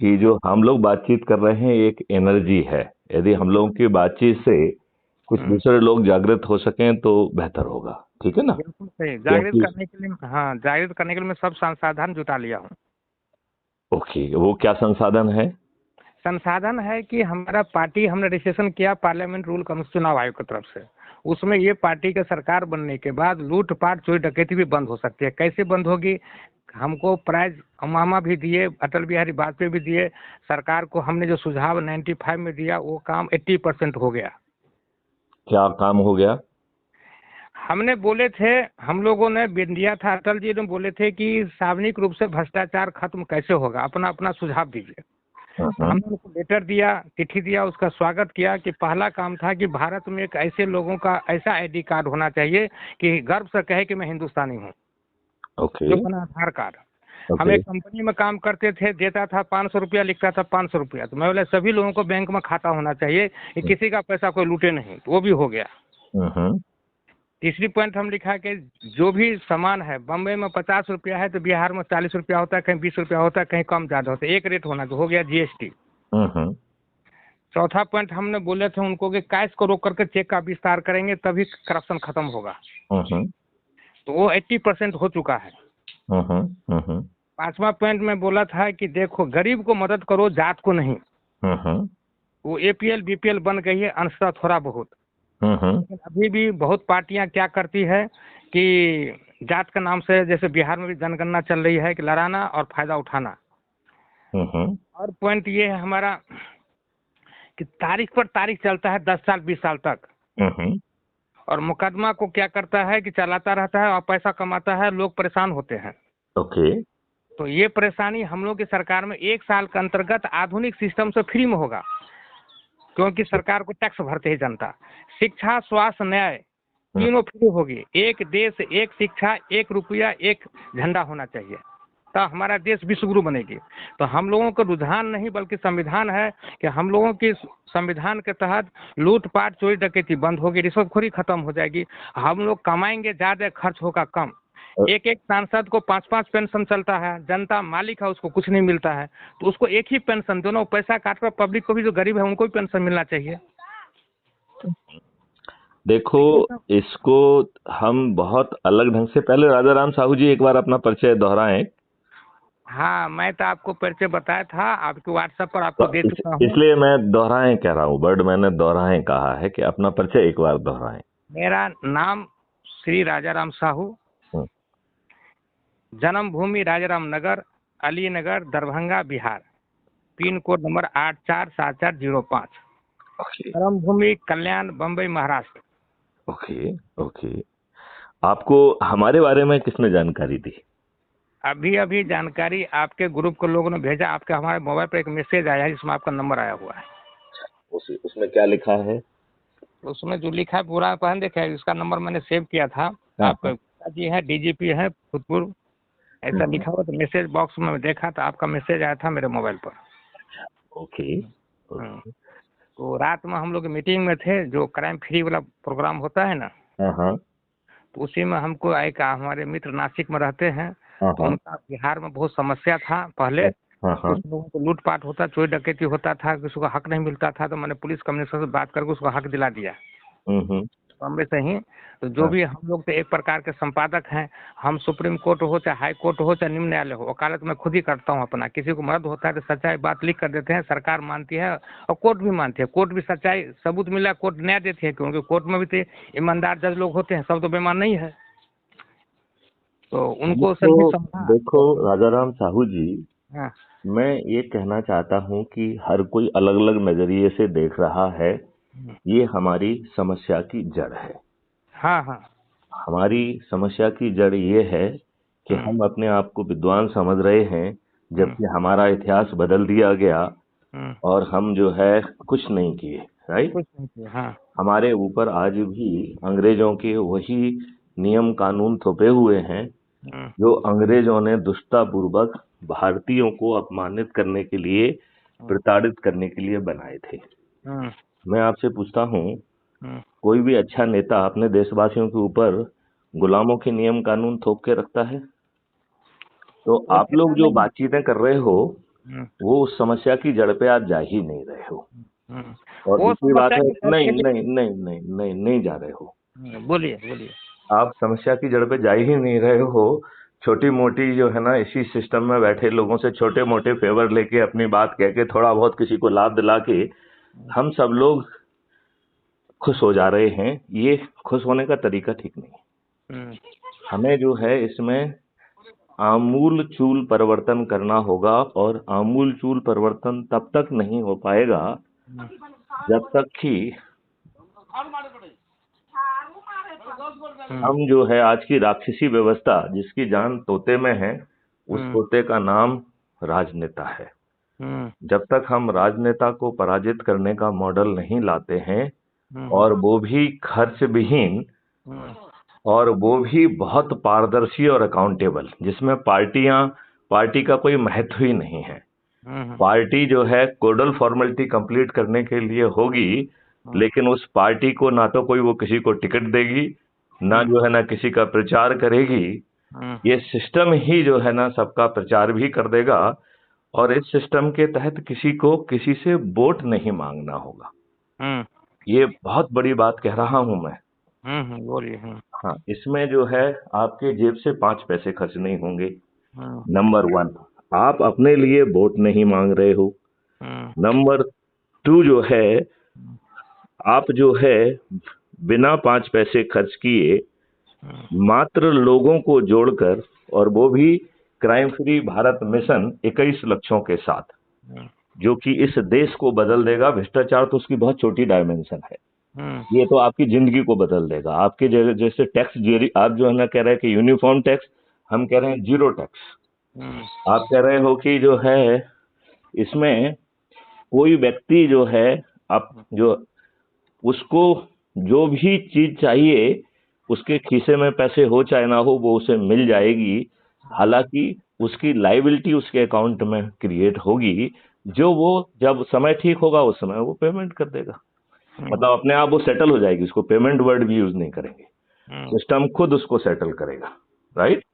कि जो हम लोग बातचीत कर रहे हैं एक एनर्जी है। यदि हम लोगों की बातचीत से कुछ हम्म, दूसरे लोग जागृत हो सकें तो बेहतर होगा। ठीक है ना? बिल्कुल सही। जागृत क्योंकि करने के लिए, हाँ, जागृत करने के लिए मैं सब संसाधन जुटा लिया हूँ। ओके, वो क्या संसाधन है? संसाधन है कि हमारा पार्टी हमने रजिस्ट्रेशन किया पार्लियामेंट रूल कमीशन चुनाव आयोग की तरफ से। उसमें ये पार्टी के सरकार बनने के बाद लूटपाट चोरी डकैती भी बंद हो सकती है। कैसे बंद होगी? हमको प्राइज अमामा भी दिए, अटल बिहारी वाजपेयी भी दिए। सरकार को हमने जो सुझाव 95 में दिया वो काम 80% हो गया। क्या काम हो गया? हमने बोले थे, हम लोगों ने बिल दिया था, अटल जी ने बोले थे कि सार्वजनिक रूप से भ्रष्टाचार खत्म कैसे होगा, अपना अपना सुझाव दीजिए। तो हम्म। हमने उनको लेटर दिया, चिट्ठी दिया, उसका स्वागत किया कि पहला काम था कि भारत में एक ऐसे लोगों का ऐसा आईडी कार्ड होना चाहिए कि गर्व से कहे कि मैं हिंदुस्तानी हूँ, ओके। जो बना आधार कार्ड। हम ओके। एक कंपनी में काम करते थे, देता था 500 रुपया, लिखता था 500 रुपया। तो मैं बोला सभी लोगों को बैंक में खाता होना चाहिए कि किसी का पैसा कोई लूटे नहीं, तो वो भी हो गया। हम्म। तीसरी पॉइंट हम लिखा कि जो भी सामान है, बम्बई में 50 रुपया है तो बिहार में 40 रुपया होता है, कहीं 20 रुपया होता है, कहीं कम ज़्यादा होता है, एक रेट होना, तो हो गया जीएसटी। हम्म। चौथा पॉइंट हमने बोले थे उनको कि कैश को रोक करके चेक का विस्तार करेंगे तभी करप्शन खत्म होगा। हम्म। तो वो 80% हो चुका है। हम्म। पांचवा पॉइंट में बोला था कि देखो गरीब को मदद करो, जात को नहीं। हम्म। वो एपीएल बीपीएल बन गई है अंशतः थोड़ा बहुत, हम्म। लेकिन अभी भी बहुत पार्टियां क्या करती है कि जात के नाम से, जैसे बिहार में भी जनगणना चल रही है, कि लड़ाना और फायदा उठाना। हम्म। और पॉइंट ये है हमारा कि तारीख पर तारीख चलता है 10 साल 20 साल तक, हम्म। और मुकदमा को क्या करता है कि चलाता रहता है और पैसा कमाता है, लोग परेशान होते हैं। ओके। तो ये परेशानी हम लोग की सरकार में 1 साल के अंतर्गत आधुनिक सिस्टम से फ्री में होगा, क्योंकि सरकार को टैक्स भरते ही जनता। शिक्षा, स्वास्थ्य, न्याय तीनों फ्री होगी। एक देश, एक शिक्षा, 1 रुपया, एक झंडा होना चाहिए, तो हमारा देश विश्वगुरु बनेगी। तो हम लोगों का रुझान नहीं बल्कि संविधान है कि हम लोगों की संविधान के तहत लूटपाट चोरी डकैती बंद होगी, रिश्वतखोरी खत्म हो जाएगी। हम लोग कमाएंगे ज्यादा, खर्च होगा कम। एक एक सांसद को 5-5 पेंशन चलता है, जनता मालिक है उसको कुछ नहीं मिलता है, तो उसको एक ही पेंशन, दोनों पैसा काट कर पब्लिक को भी, जो गरीब है उनको भी पेंशन मिलना चाहिए। देखो, तो ये सब। इसको हम बहुत अलग ढंग से, पहले राजा राम साहू जी एक बार अपना परिचय दोहराएं। हाँ, मैं तो आपको परिचय बताया था, आपके व्हाट्सएप पर तो आपको दे चुका हूँ। इसलिए मैं दोहराएं कह रहा हूँ, वर्ड मैंने दोहराएं कहा है कि अपना परिचय एक बार दोहराएं। मेरा नाम श्री राजाराम साहू, हम्म। जन्मभूमि Rajaram Nagar, Alinagar, Darbhanga, Bihar. Pin code number 847405। Okay. कर्म भूमि कल्याण, बम्बई, महाराष्ट्र। ओके। ओके। आपको हमारे बारे में किसने जानकारी दी? अभी अभी जानकारी आपके ग्रुप के लोगों ने भेजा, आपके हमारे मोबाइल पर एक मैसेज आया है जिसमें आपका नंबर आया हुआ है। उसमें क्या लिखा है? तो उसमें जो लिखा है पूरा पहन देखा है, इसका नंबर मैंने सेव किया था। हाँ, आपका जी है, डीजीपी है भूतपूर्व, ऐसा हाँ। लिखा हुआ। तो मैसेज बॉक्स में देखा तो आपका मैसेज आया था मेरे मोबाइल पर। ओके। हम्म। ओके। तो रात में हम लोग मीटिंग में थे, जो क्राइम फ्री वाला प्रोग्राम होता है ना, हाँ, हाँ। तो उसी में हमको एक हमारे मित्र नासिक में रहते हैं, हाँ, तो हाँ। उनका बिहार में बहुत समस्या था पहले। हाँ, हाँ। कुछ लोगों को लूटपाट होता, चोरी डकैती होता था, किसी को हक नहीं मिलता था, तो मैंने पुलिस कमिश्नर से बात करके उसको हक दिला दिया, हम्म। बॉम्बे से ही। तो जो हाँ। भी हम लोग तो एक प्रकार के संपादक हैं। हम सुप्रीम कोर्ट हो चाहे हाई कोर्ट हो चाहे निम्न न्यायालय हो, वकालत मैं खुद ही करता हूँ अपना। किसी को मदद होता है तो सच्चाई बात लिख कर देते हैं, सरकार मानती है और कोर्ट भी मानती है। कोर्ट भी सच्चाई सबूत मिला कोर्ट न्याय देती है, क्योंकि कोर्ट में भी तो ईमानदार जज लोग होते हैं, सब तो बेईमान नहीं है। तो उनको देखो, सभी समझा देखो तो। राजाराम साहू जी, हाँ, मैं ये कहना चाहता हूँ कि हर कोई अलग अलग नजरिए से देख रहा है। ये हमारी समस्या की जड़ है। हाँ, हाँ। हमारी समस्या की जड़ ये है कि हम्म, हम अपने आप को विद्वान समझ रहे हैं, हम्म, जबकि हमारा इतिहास बदल दिया गया हम्म। और हम जो है कुछ नहीं किए। राइट? कुछ नहीं किया, हाँ। हमारे ऊपर आज भी अंग्रेजों के वही नियम कानून थोपे हुए हैं हम्म, जो अंग्रेजों ने दुष्टतापूर्वक भारतीयों को अपमानित करने के लिए, हम्म, प्रताड़ित करने के लिए बनाए थे। हम्म, मैं आपसे पूछता हूँ, हम्म। कोई भी अच्छा नेता अपने देशवासियों के ऊपर गुलामों के नियम कानून थोप के रखता है? तो वो आप लोग नेता जो नहीं। बातचीतें कर रहे हो, वो उस समस्या की जड़ पे आप जा ही नहीं रहे हो। और वो दूसरी बात समस्या है, की जड़ नहीं पे नहीं नहीं नहीं नहीं नहीं जा रहे हो। बोलिए बोलिए। आप समस्या की जड़ पे जा ही नहीं रहे हो। छोटी मोटी जो है ना, इसी सिस्टम में बैठे लोगों से छोटे मोटे फेवर लेके, अपनी बात कह के, थोड़ा बहुत किसी को लाभ दिला के हम सब लोग खुश हो जा रहे हैं। ये खुश होने का तरीका ठीक नहीं है। हमें जो है इसमें आमूल चूल परिवर्तन करना होगा, और आमूल चूल परिवर्तन तब तक नहीं हो पाएगा जब तक कि हम जो है आज की राक्षसी व्यवस्था, जिसकी जान तोते में है, उस तोते का नाम राजनेता है। जब तक हम राजनेता को पराजित करने का मॉडल नहीं लाते हैं, और वो भी खर्च विहीन, और वो भी बहुत पारदर्शी और अकाउंटेबल, जिसमें पार्टी का कोई महत्व ही नहीं है। पार्टी जो है कोडल फॉर्मेलिटी कंप्लीट करने के लिए होगी, लेकिन उस पार्टी को ना तो कोई वो किसी को टिकट देगी, ना जो है ना किसी का प्रचार करेगी। ये सिस्टम ही जो है ना सबका प्रचार भी कर देगा, और इस सिस्टम के तहत किसी को किसी से वोट नहीं मांगना होगा। ये बहुत बड़ी बात कह रहा हूं मैं। बोलिए। हाँ, इसमें जो है आपके जेब से 5 पैसे खर्च नहीं होंगे। नंबर 1, आप अपने लिए वोट नहीं मांग रहे हो। नंबर 2 जो है, आप जो है बिना 5 पैसे खर्च किए मात्र लोगों को जोड़कर, और वो भी क्राइम फ्री भारत मिशन 21 लक्ष्यों के साथ, जो कि इस देश को बदल देगा। भ्रष्टाचार तो उसकी बहुत छोटी डायमेंशन है, ये तो आपकी जिंदगी को बदल देगा। आपके जैसे टैक्स, आप जो है ना कह रहे हैं कि यूनिफॉर्म टैक्स, हम कह रहे हैं जीरो टैक्स। आप कह रहे हो कि जो है इसमें कोई व्यक्ति जो है, आप जो उसको जो भी चीज चाहिए, उसके खीसे में पैसे हो चाहे ना हो, वो उसे मिल जाएगी। हालांकि उसकी लायबिलिटी उसके अकाउंट में क्रिएट होगी, जो वो जब समय ठीक होगा उस समय वो पेमेंट कर देगा। मतलब अपने आप वो सेटल हो जाएगी, उसको पेमेंट वर्ड भी यूज नहीं करेंगे, सिस्टम खुद उसको सेटल करेगा, राइट।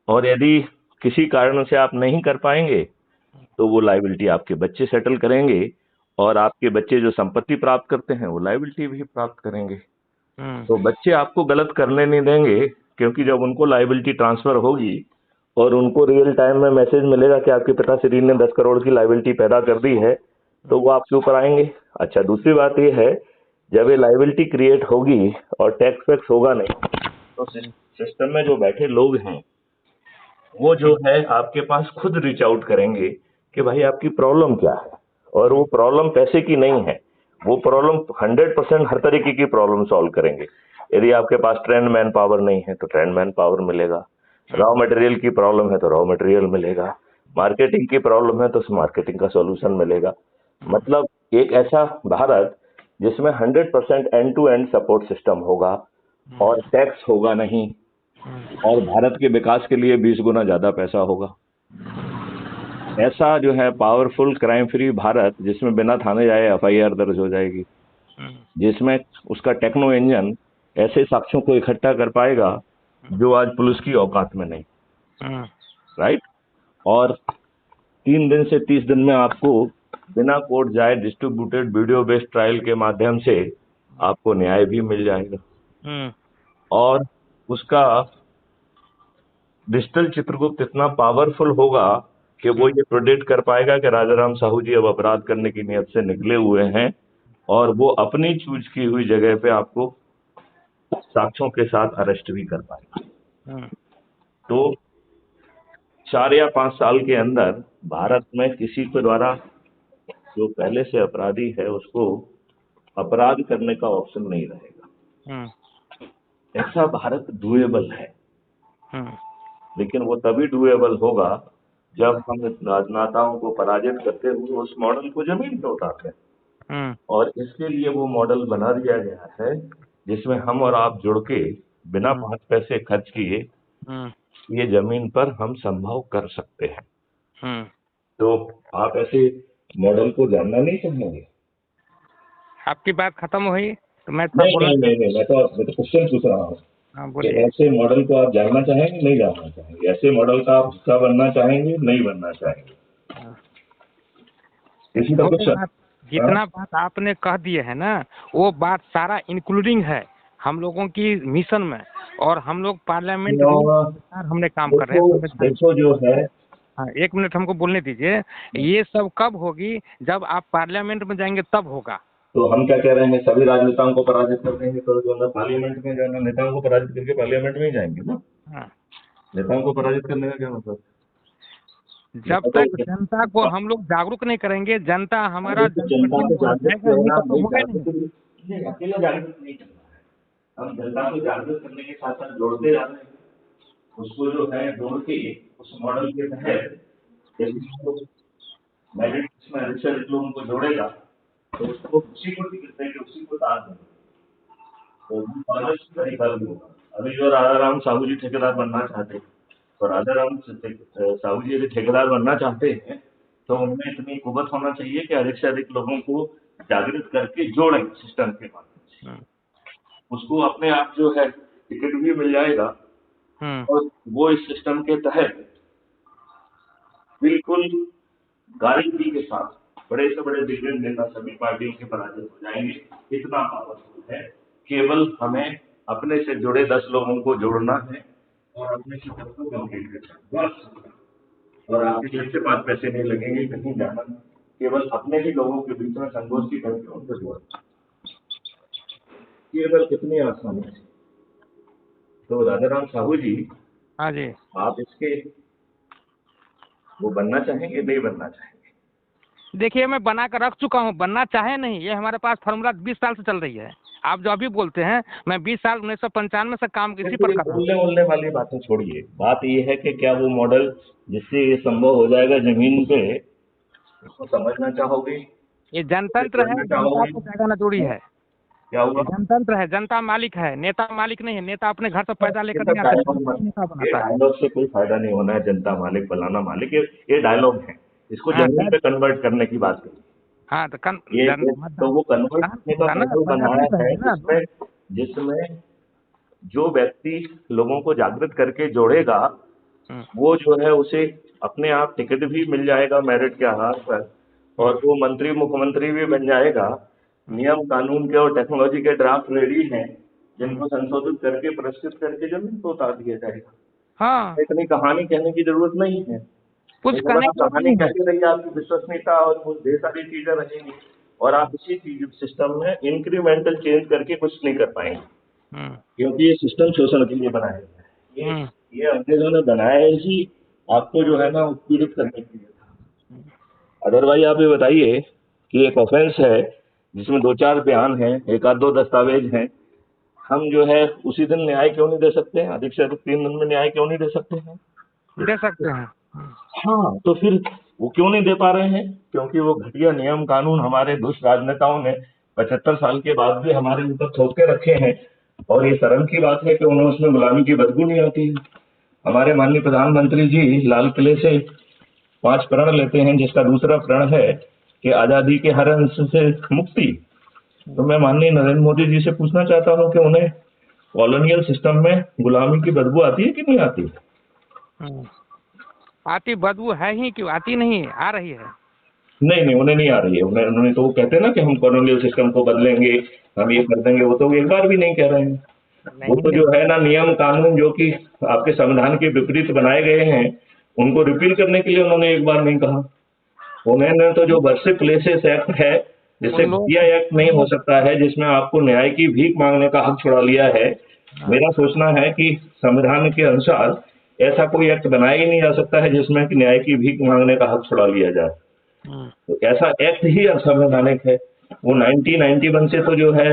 और यदि किसी कारण से आप नहीं कर पाएंगे, तो वो लायबिलिटी आपके बच्चे सेटल करेंगे, और आपके बच्चे जो संपत्ति प्राप्त करते हैं वो लायबिलिटी भी प्राप्त करेंगे। तो बच्चे आपको गलत करने नहीं देंगे, क्योंकि जब उनको लायबिलिटी ट्रांसफर होगी और उनको रियल टाइम में मैसेज मिलेगा कि आपके पिताश्री ने 10 करोड़ की लायबिलिटी पैदा कर दी है, तो वो आपके ऊपर आएंगे। अच्छा, दूसरी बात ये है, जब ये लायबिलिटी क्रिएट होगी और टैक्स वैक्स होगा नहीं, तो सिस्टम में जो बैठे लोग हैं वो जो है आपके पास खुद रीच आउट करेंगे कि भाई आपकी प्रॉब्लम क्या है। और वो प्रॉब्लम पैसे की नहीं है, वो प्रॉब्लम 100% हर तरीके की प्रॉब्लम सॉल्व करेंगे। यदि आपके पास ट्रेंड मैन पावर नहीं है तो ट्रेंड मैन पावर मिलेगा, रॉ मटेरियल की प्रॉब्लम है तो रॉ मटेरियल मिलेगा, मार्केटिंग की प्रॉब्लम है तो उस मार्केटिंग का सॉल्यूशन मिलेगा। मतलब एक ऐसा भारत जिसमें 100% end to end support system होगा, और टैक्स होगा नहीं, और भारत के विकास के लिए 20 गुना ज्यादा पैसा होगा। ऐसा जो है पावरफुल क्राइम फ्री भारत, जिसमें बिना थाने जाए FIR दर्ज हो जाएगी, जिसमें उसका टेक्नो इंजन ऐसे साक्ष्यों को इकट्ठा कर पाएगा जो आज पुलिस की औकात में नहीं, राइट। और 3 दिन से 30 दिन में आपको बिना कोर्ट जाए डिस्ट्रीब्यूटेड वीडियो बेस्ड ट्रायल के माध्यम से आपको न्याय भी मिल जाएगा। और उसका डिजिटल चित्रगुप्त इतना पावरफुल होगा कि वो ये प्रेडिक्ट कर पाएगा कि राजाराम साहू जी अब अपराध करने की नियत से निकले हुए हैं, और वो अपनी चूज की हुई जगह पे आपको साक्ष्यों के साथ अरेस्ट भी कर पाएगा। तो 4 या 5 साल के अंदर भारत में किसी के द्वारा जो पहले से अपराधी है उसको अपराध करने का ऑप्शन नहीं रहेगा। ऐसा भारत डुएबल है, लेकिन वो तभी डुएबल होगा जब हम राजनेताओं को पराजित करते हुए उस मॉडल को जमीन पर उतारते हैं। और इसके लिए वो मॉडल बना दिया गया है जिसमें हम और आप जुड़ के बिना 5 पैसे खर्च किए ये जमीन पर हम संभव कर सकते हैं। तो आप ऐसे मॉडल को जानना नहीं चाहेंगे? आपकी बात खत्म हुई तो मैं मैं तो क्वेश्चन पूछ रहा हूँ। ऐसे मॉडल को आप जानना चाहेंगे, नहीं जानना चाहेंगे? ऐसे मॉडल का आप हिस्सा बनना चाहेंगे, नहीं बनना चाहेंगे? इसी का कुछ जितना बात आपने कह दिए है ना, वो बात सारा इंक्लूडिंग है हम लोगों की मिशन में, और हम लोग पार्लियामेंट हमने काम कर रहे हैं। देखो जो है, हाँ, 1 मिनट हमको बोलने दीजिए। ये सब कब होगी? जब आप पार्लियामेंट में जाएंगे तब होगा। तो हम क्या कह रहे हैं, सभी राजनेताओं को पराजित कर देंगे, तो जो है पार्लियामेंट में जाना, नेताओं को पराजित करके पार्लियामेंट में ही जाएंगे ना। हाँ। नेताओं को पराजित करने का क्या मतलब? जब तक जनता को हम लोग जागरूक नहीं करेंगे, जनता हमारा जनता को जागरूक अकेला जागरूक नहीं करना है, हम जनता को जागरूक करने के साथ साथ जोड़ते जा रहे हैं। उसको जो है जोड़ के उस मॉडल के तहत मेरिट में अधिक लोगों को जोड़ेगा, तो उसको उसी को टिकट देंगे, उसी को दान देंगे, तो तरीका भी होगा। अभी जो राजाराम साहू जी ठेकेदार बनना चाहते हैं, तो राजाराम साहू जी यदि ठेकेदार बनना चाहते हैं तो उनमें इतनी कुवत होना चाहिए कि अधिक से अधिक लोगों को जागृत करके जोड़ें सिस्टम के माध्यम से। उसको अपने आप जो है टिकट भी मिल जाएगा, और वो इस सिस्टम के तहत बिल्कुल गारंटी के साथ बड़े से बड़े दिग्गज नेता सभी पार्टियों के पराजित हो जाएंगे। इतना पावरफुल है। केवल हमें अपने से जुड़े 10 लोगों को जोड़ना है और अपने शिखर को कंप्लीट करना है, बस। और आपके जेब से 5 पैसे नहीं लगेंगे कहीं जाना, केवल अपने ही लोगों के बीच में संगोष्ठी करके उनको जोड़ना, केवल कितनी आसानी से। तो राजाराम साहू जी, हाँ जी, आप इसके वो बनना चाहेंगे, नहीं बनना चाहेंगे? देखिए, मैं बना कर रख चुका हूँ, बनना चाहे नहीं, ये हमारे पास फॉर्मूला 20 साल से चल रही है। आप जो अभी बोलते हैं, मैं 20 साल 1995 से काम इसी पर कर रहा हूँ। बोलने वाली बातें छोड़िए, बात ये है कि क्या वो मॉडल जिससे ये संभव हो जाएगा जमीन पे, उसको समझना चाहोगे? ये जनतंत्र है, जनता को जगाना जरूरी है। क्या हुआ? जनतंत्र है, जनता मालिक है, नेता मालिक नहीं है। नेता अपने घर से पैदा लेकर नहीं आता, नेता बनाता है। डायलॉग से कोई फायदा नहीं होना है, जनता मालिक फलाना मालिक, ये डायलॉग है। इसको जमीन पे कन्वर्ट करने की बात करिए। हाँ, तो वो कन्वर्ट करने का मॉडल बनाया है जिसमें जो व्यक्ति लोगों को जागृत करके जोड़ेगा, वो जो है उसे अपने आप टिकट भी मिल जाएगा मेरिट के आधार पर, और वो मंत्री मुख्यमंत्री भी बन जाएगा। नियम कानून के और टेक्नोलॉजी के ड्राफ्ट रेडी हैं, जिनको संशोधित करके प्रस्तुत करके जमीन को उतार दिया जाएगा। हाँ, इतनी कहानी कहने की जरूरत नहीं है। कुछ कहानी कहते रहिए, आपकी विश्वसनीयता और वो ढेर सारी चीजें रहेंगी, और आप इसी चीज सिस्टम में इंक्रीमेंटल चेंज करके कुछ नहीं कर पाएंगे, क्योंकि ये सिस्टम शोषण के लिए बनाया गया है। ये अंग्रेजों ने बनाया ही आपको जो है ना उत्पीड़ित करने के लिए था। अदरवाइज आप ये बताइए कि एक ऑफेंस है जिसमें 2-4 बयान हैं, 1-2 दस्तावेज हैं, हम जो है उसी दिन न्याय क्यों नहीं दे सकते हैं? अधिक से अधिक 3 दिन में न्याय क्यों नहीं दे सकते हैं? दे सकते हैं। हाँ, तो फिर वो क्यों नहीं दे पा रहे हैं? क्योंकि वो घटिया नियम कानून हमारे दुष्ट राजनेताओं ने 75 साल के बाद भी हमारे ऊपर थोप के रखे हैं, और ये शर्म की बात है कि उन्हें उसमें गुलामी की बदबू नहीं आती है। हमारे माननीय प्रधानमंत्री जी लाल किले से 5 प्रण लेते हैं, जिसका दूसरा प्रण है कि आजादी के हर अंश से मुक्ति। तो मैं माननीय नरेंद्र मोदी जी से पूछना चाहता हूँ कि उन्हें कॉलोनियल सिस्टम में गुलामी की बदबू आती है कि नहीं आती? आती बदबू है ही, क्यों आती नहीं, आ रही है। नहीं, उन्हें नहीं आ रही है। उन्होंने तो वो कहते हैं ना कि हम कॉलोनियल सिस्टम को बदलेंगे, हम ये कर देंगे, वो तो एक बार भी नहीं कह रहे हैं। वो तो जो है ना नियम कानून जो कि आपके संविधान के विपरीत बनाए गए हैं, उनको रिपील करने के लिए उन्होंने एक बार नहीं कहा। उन्होंने तो जो वर्षिप प्लेसेस एक्ट है, जिससे घटिया एक्ट नहीं हो सकता है, जिसमें आपको न्याय की भीख मांगने का हक छुड़ा लिया है। मेरा सोचना है कि संविधान के अनुसार ऐसा कोई एक्ट बनाया ही नहीं जा सकता है जिसमें कि न्याय की भीख मांगने का हक छुड़ा लिया जाए। तो ऐसा एक्ट ही असंवैधानिक है। वो 1991 से तो जो है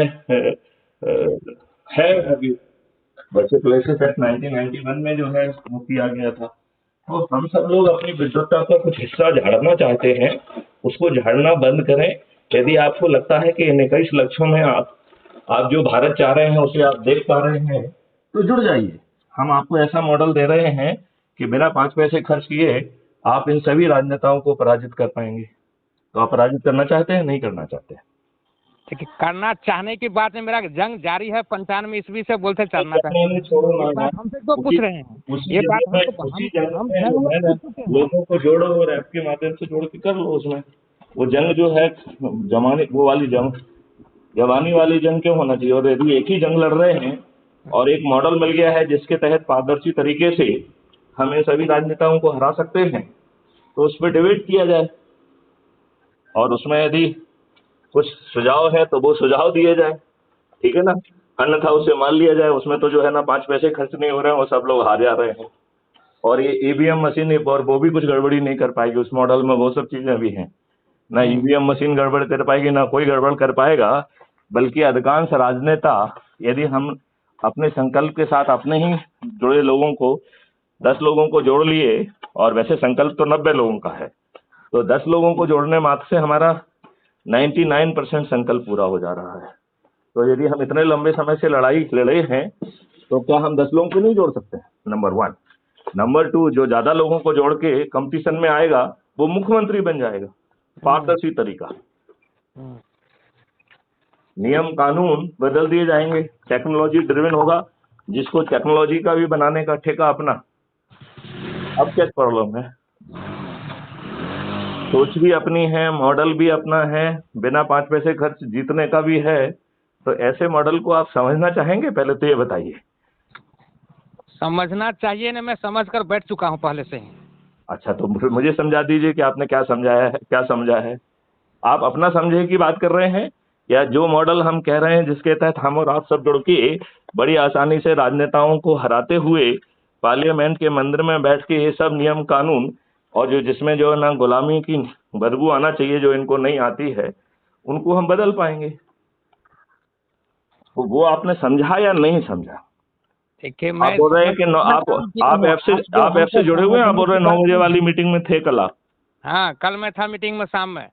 अभी वर्षिप प्लेसेस एक्ट 1991 में जो है वो किया गया था। तो हम सब लोग अपनी विद्वत्ता का कुछ हिस्सा झाड़ना चाहते हैं, उसको झाड़ना बंद करें। यदि आपको लगता है कि इन 21 लक्ष्यों में आप जो भारत चाह रहे हैं उसे आप देख पा रहे हैं, तो जुड़ जाइए। हम आपको ऐसा मॉडल दे रहे हैं कि बिना 5 पैसे खर्च किए आप इन सभी राजनेताओं को पराजित कर पाएंगे। तो आप पराजित करना चाहते हैं, नहीं करना चाहते हैं? देखिए, करना चाहने की बात है, मेरा जंग जारी है 95 ईस्वी से बोलते चलना चाहिए। छोड़ो ना, हमसे तो पूछ रहे हैं ये बात, लोगों को जोड़ो और ऐप के माध्यम से जोड़ के कर लो उसमें। वो जंग जो है जमाने वो वाली जंग, जवानी वाली जंग क्यों होना चाहिए? और यदि एक ही जंग लड़ रहे हैं और एक मॉडल मिल गया है जिसके तहत पारदर्शी तरीके से हमें सभी राजनेताओं को हरा सकते हैं, तो उस पर डिबेट किया जाए और उसमें यदि कुछ सुझाव है तो वो सुझाव दिए जाए, ठीक है ना? अन्यथा उसे मान लिया जाए उसमें तो जो है ना 5 पैसे खर्च नहीं हो रहे हैं और सब लोग हार जा रहे हैं। और ये ईवीएम मशीन और वो भी कुछ गड़बड़ी नहीं कर पाएगी उस मॉडल में, वो सब चीजें भी हैं ना। ईवीएम मशीन गड़बड़ कर पाएगी ना कोई गड़बड़ कर पाएगा, बल्कि अधिकांश राजनेता, यदि हम अपने संकल्प के साथ अपने ही जुड़े लोगों को 10 लोगों को जोड़ लिए, और वैसे संकल्प तो 90 लोगों का है, तो 10 लोगों को जोड़ने मात्र से हमारा 99% संकल्प पूरा हो जा रहा है। तो यदि हम इतने लंबे समय से लड़ाई लड़े हैं तो क्या हम 10 लोगों को नहीं जोड़ सकते? नंबर 1। नंबर 2, जो ज्यादा लोगों को जोड़ के कंपटीशन में आएगा वो मुख्यमंत्री बन जाएगा, पारदर्शी तरीका। नियम कानून बदल दिए जाएंगे, टेक्नोलॉजी ड्रिवन होगा, जिसको टेक्नोलॉजी का भी बनाने का ठेका अपना। अब क्या प्रॉब्लम है? सोच भी अपनी है, मॉडल भी अपना है, बिना 5 पैसे खर्च जीतने का भी है। तो ऐसे मॉडल को आप समझना चाहेंगे? पहले तो ये बताइए। समझना चाहिए ना, मैं समझ कर बैठ चुका हूँ पहले से ही। अच्छा, तो मुझे समझा दीजिए कि आपने क्या समझाया है, क्या समझा है। आप अपना समझे की बात कर रहे हैं, या जो मॉडल हम कह रहे हैं जिसके तहत हम और आप सब जुड़ के बड़ी आसानी से राजनेताओं को हराते हुए पार्लियामेंट के मंदिर में बैठ के ये सब नियम कानून, और जो जिसमें जो है ना गुलामी की बदबू आना चाहिए जो इनको नहीं आती है, उनको हम बदल पाएंगे? वो आपने समझा या नहीं समझा? देखिए, आप मैं बोल रहे हैं कि आप ऐप से जुड़े हुए हैं, आप बोल रहे हैं 9 बजे वाली मीटिंग में थे कल आप? हाँ, कल मैं था मीटिंग में शाम में।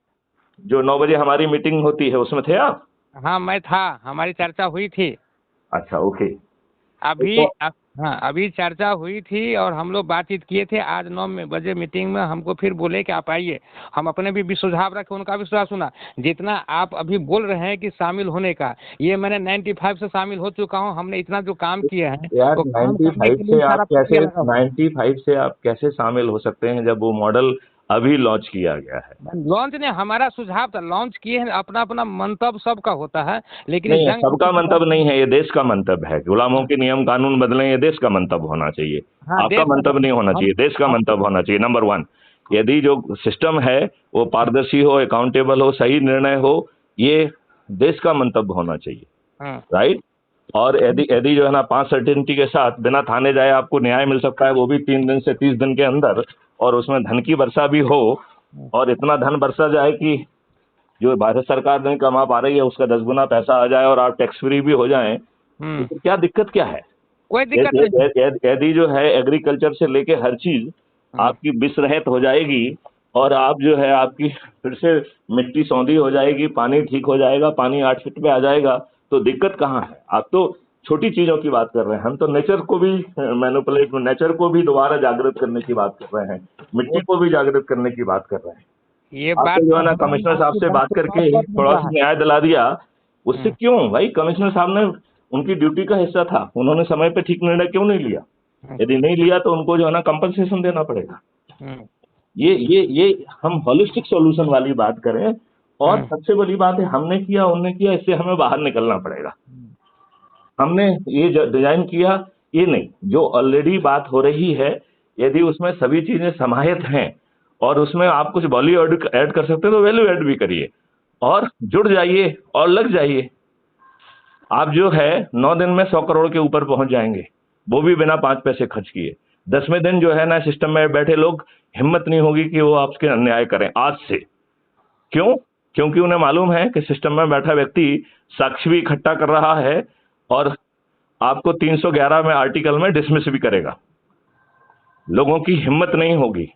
जो 9 बजे हमारी मीटिंग होती है उसमें थे आप? हाँ, मैं था, हमारी चर्चा हुई थी। अच्छा, ओके। अभी हाँ, अभी चर्चा हुई थी और हम लोग बातचीत किए थे। आज 9 बजे मीटिंग में हमको फिर बोले कि आप आइए। हम अपने भी सुझाव रखे, उनका भी सुझाव सुना। जितना आप अभी बोल रहे हैं कि शामिल होने का, ये मैंने 95 से शामिल हो चुका हूँ। हमने इतना जो काम किया है यार, तो काम करने के लिए सारा 95 से आप कैसे शामिल हो सकते हैं जब वो मॉडल अभी लॉन्च किया गया है? लॉन्च ने हमारा सुझाव था, लॉन्च किए हैं। अपना अपना मंतव्य सबका होता है, लेकिन नहीं, जंग सबका मंतव्य नहीं है, ये देश का मंतव्य है। गुलामों के नियम कानून बदलें, ये देश का मंतव्य होना चाहिए। हाँ, आपका मंतव्य नहीं होना चाहिए, देश का मंतव्य होना चाहिए। नंबर 1, यदि जो सिस्टम है वो पारदर्शी हो, अकाउंटेबल हो, सही निर्णय हो, ये देश का मंतव्य होना चाहिए, राइट? और यदि जो है ना 5 सर्टेनिटी के साथ बिना थाने जाए आपको न्याय मिल सकता है, वो भी 3 दिन से 30 दिन के अंदर, और उसमें धन की वर्षा भी हो, और इतना धन बरसा जाए कि जो भारत सरकार नहीं कमा पा रही है उसका 10 गुना पैसा आ जाए और आप टैक्स फ्री भी हो जाएं, तो क्या दिक्कत क्या है? कोई दिक्कत नहीं। यदि जो है एग्रीकल्चर से लेके हर चीज आपकी विष रहित हो जाएगी, और आप जो है आपकी फिर से मिट्टी सौंधी हो जाएगी, पानी ठीक हो जाएगा, पानी 8 फीट पे आ जाएगा, तो दिक्कत कहाँ है? आप तो छोटी चीजों की बात कर रहे हैं, हम तो नेचर को भी मैनिपुलेट, नेचर को भी दोबारा जागृत करने की बात कर रहे हैं, मिट्टी को भी जागृत करने की बात कर रहे हैं। ये बात जो है ना कमिश्नर साहब से बात करके थोड़ा सा न्याय दिला दिया, उससे क्यों भाई? कमिश्नर साहब ने, उनकी ड्यूटी का हिस्सा था, उन्होंने समय पे ठीक निर्णय क्यों नहीं लिया? यदि नहीं लिया तो उनको जो है ना कंपनसेशन देना पड़ेगा। ये हम होलिस्टिक सॉल्यूशन वाली बात करें, और सबसे बड़ी बात है हमने किया उनने किया, इससे हमें बाहर निकलना पड़ेगा। हमने ये डिजाइन किया, ये नहीं, जो ऑलरेडी बात हो रही है, यदि उसमें सभी चीजें समाहित हैं और उसमें आप कुछ वैल्यू ऐड कर सकते हैं तो वैल्यू ऐड भी करिए और जुड़ जाइए और लग जाइए। आप जो है 9 दिन में 100 करोड़ के ऊपर पहुंच जाएंगे, वो भी बिना 5 पैसे खर्च किए। 10वें दिन जो है ना सिस्टम में बैठे लोग हिम्मत नहीं होगी कि वो आपके अन्याय करें आज से। क्यों? क्योंकि उन्हें मालूम है कि सिस्टम में बैठा व्यक्ति साक्ष्य भी इकट्ठा कर रहा है और आपको 311 में आर्टिकल में डिसमिस भी करेगा। लोगों की हिम्मत नहीं होगी।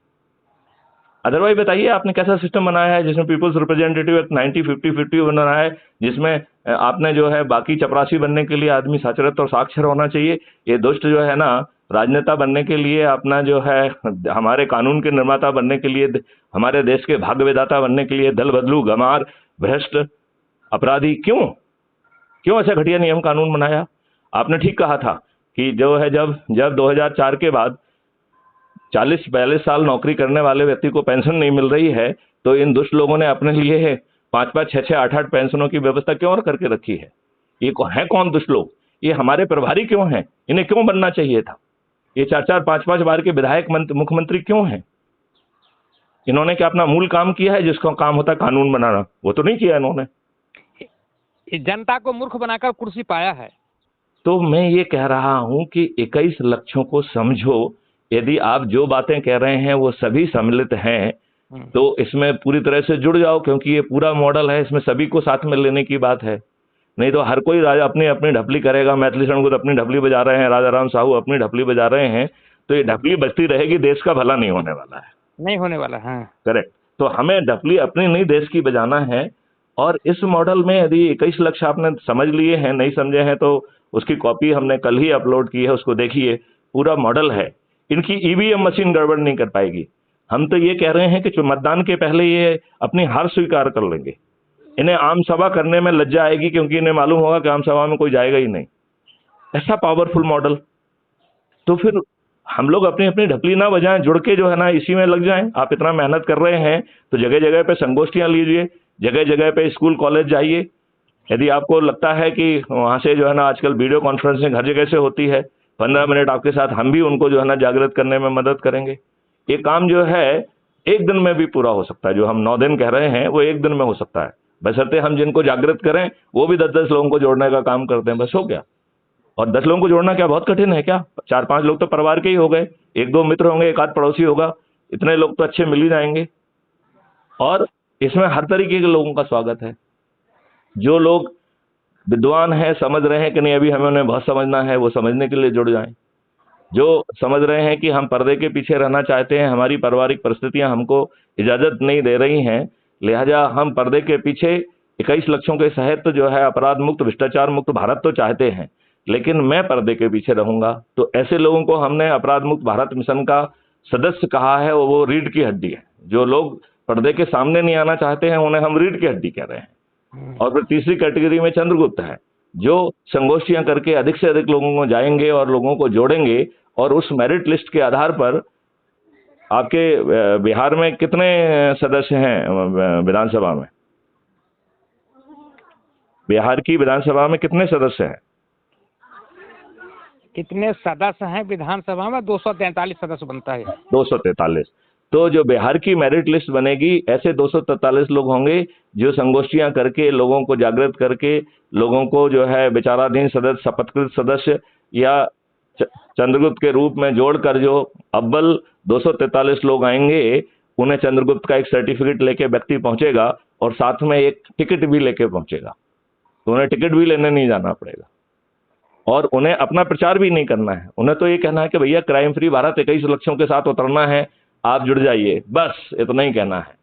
अदरवाइज बताइए आपने कैसा सिस्टम बनाया है जिसमें पीपल्स रिप्रेजेंटेटिव एक्ट 90-50-50 बनाया है, जिसमें आपने जो है बाकी चपरासी बनने के लिए आदमी साक्षरत और साक्षर होना चाहिए। ये दुष्ट जो है ना राजनेता बनने के लिए, अपना जो है हमारे कानून के निर्माता बनने के लिए, हमारे देश के भाग्य विधाता बनने के लिए दल बदलू, गमार, भ्रष्ट, अपराधी, क्यों ऐसा घटिया नियम कानून बनाया? आपने ठीक कहा था कि जो है जब 2004 के बाद 40-42 साल नौकरी करने वाले व्यक्ति को पेंशन नहीं मिल रही है, तो इन दुष्ट लोगों ने अपने लिए 5-5, 6-6, 8-8 पेंशनों की व्यवस्था क्यों करके रखी है? ये है कौन दुष्ट लोग? ये हमारे प्रभारी क्यों हैं? इन्हें क्यों बनना चाहिए था? ये 4-4, 5-5 बार के विधायक मुख्यमंत्री क्यों हैं? इन्होंने क्या अपना मूल काम किया है जिसका काम होता है कानून बनाना? वो तो नहीं किया इन्होंने। जनता को मूर्ख बनाकर कुर्सी पाया है। तो मैं ये कह रहा हूं कि 21 लक्ष्यों को समझो। यदि आप जो बातें कह रहे हैं वो सभी सम्मिलित हैं, तो इसमें पूरी तरह से जुड़ जाओ, क्योंकि ये पूरा मॉडल है, इसमें सभी को साथ में लेने की बात है। नहीं तो हर कोई राजा अपनी अपनी ढपली करेगा। मैथिली शरणगुप्त अपनी ढपली बजा रहे हैं, राजा राम साहू अपनी ढपली बजा रहे हैं, तो ये ढपली बजती रहेगी, देश का भला नहीं होने वाला है। नहीं होने वाला है। करेक्ट। तो हमें ढपली अपनी नहीं, देश की बजाना है। और इस मॉडल में यदि 21 लक्ष्य आपने समझ लिए हैं, नहीं समझे हैं, तो उसकी कॉपी हमने कल ही अपलोड की है, उसको देखिए। पूरा मॉडल है। इनकी ईवीएम मशीन गड़बड़ नहीं कर पाएगी। हम तो ये कह रहे हैं कि मतदान के पहले ये अपनी हार स्वीकार कर लेंगे। इन्हें आम सभा करने में लज्जा आएगी, क्योंकि इन्हें मालूम होगा कि आम सभा में कोई जाएगा ही नहीं। ऐसा पावरफुल मॉडल। तो फिर हम लोग अपनी अपनी ढपली ना बजाएं, जुड़ के जो है ना इसी में लग जाएं। आप इतना मेहनत कर रहे हैं तो जगह जगह पे संगोष्ठियां लीजिए, जगह जगह पे स्कूल कॉलेज जाइए। यदि आपको लगता है कि वहां से जो है ना आजकल वीडियो कॉन्फ्रेंसिंग हर जगह से होती है, 15 मिनट आपके साथ हम भी उनको जो है ना जागृत करने में मदद करेंगे। ये काम जो है एक दिन में भी पूरा हो सकता है। जो हम 9 दिन कह रहे हैं वो एक दिन में हो सकता है, बशर्ते हम जिनको जागृत करें वो भी 10-10 लोगों को जोड़ने का काम करते हैं, बस हो गया। और 10 लोगों को जोड़ना क्या बहुत कठिन है क्या? 4-5 लोग तो परिवार के ही हो गए, 1-2 मित्र होंगे, एक आध पड़ोसी होगा, इतने लोग तो अच्छे मिल ही जाएंगे। और इसमें हर तरीके के लोगों का स्वागत है। जो लोग विद्वान हैं, समझ रहे हैं कि नहीं अभी हमें उन्हें बहुत समझना है, वो समझने के लिए जुड़ जाएं। जो समझ रहे हैं कि हम पर्दे के पीछे रहना चाहते हैं, हमारी पारिवारिक परिस्थितियां हमको इजाजत नहीं दे रही हैं, लिहाजा हम पर्दे के पीछे 21 लक्ष्यों के सहित जो है अपराध मुक्त, भ्रष्टाचार मुक्त भारत तो चाहते हैं, लेकिन मैं पर्दे के पीछे रहूंगा। तो ऐसे लोगों को हमने अपराध मुक्त भारत मिशन का सदस्य कहा है। वो रीढ़ की हड्डी है। जो लोग पर्दे के सामने नहीं आना चाहते हैं उन्हें हम रीढ़ की हड्डी कह रहे हैं। और फिर तीसरी कैटेगरी में चंद्रगुप्त है, जो संगोष्ठियां करके अधिक से अधिक लोगों को जाएंगे और लोगों को जोड़ेंगे। और उस मेरिट लिस्ट के आधार पर आपके बिहार में कितने सदस्य हैं विधानसभा में? बिहार की विधानसभा में कितने सदस्य हैं? कितने सदस्य हैं विधानसभा में? 243 सदस्य बनता है। 243। तो जो बिहार की मेरिट लिस्ट बनेगी, ऐसे 243 लोग होंगे जो संगोष्ठियां करके, लोगों को जागृत करके, लोगों को जो है विचाराधीन सदस्य, शपथकृत सदस्य या चंद्रगुप्त के रूप में जोड़कर जो अव्वल 243 लोग आएंगे, उन्हें चंद्रगुप्त का एक सर्टिफिकेट लेके व्यक्ति पहुंचेगा और साथ में एक टिकट भी लेके पहुंचेगा। तो उन्हें टिकट भी लेने नहीं जाना पड़ेगा और उन्हें अपना प्रचार भी नहीं करना है। उन्हें तो ये कहना है कि भैया क्राइम फ्री भारत 21 लक्ष्यों के साथ उतरना है, आप जुड़ जाइए, बस इतना ही कहना है।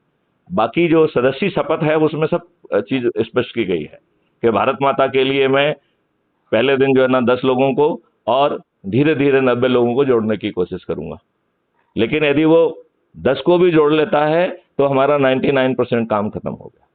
बाकी जो सदस्य शपथ है उसमें सब चीज स्पष्ट की गई है कि भारत माता के लिए मैं पहले दिन जो है ना 10 लोगों को और धीरे धीरे 90 लोगों को जोड़ने की कोशिश करूंगा। लेकिन यदि वो 10 को भी जोड़ लेता है तो हमारा 99% काम खत्म हो गया।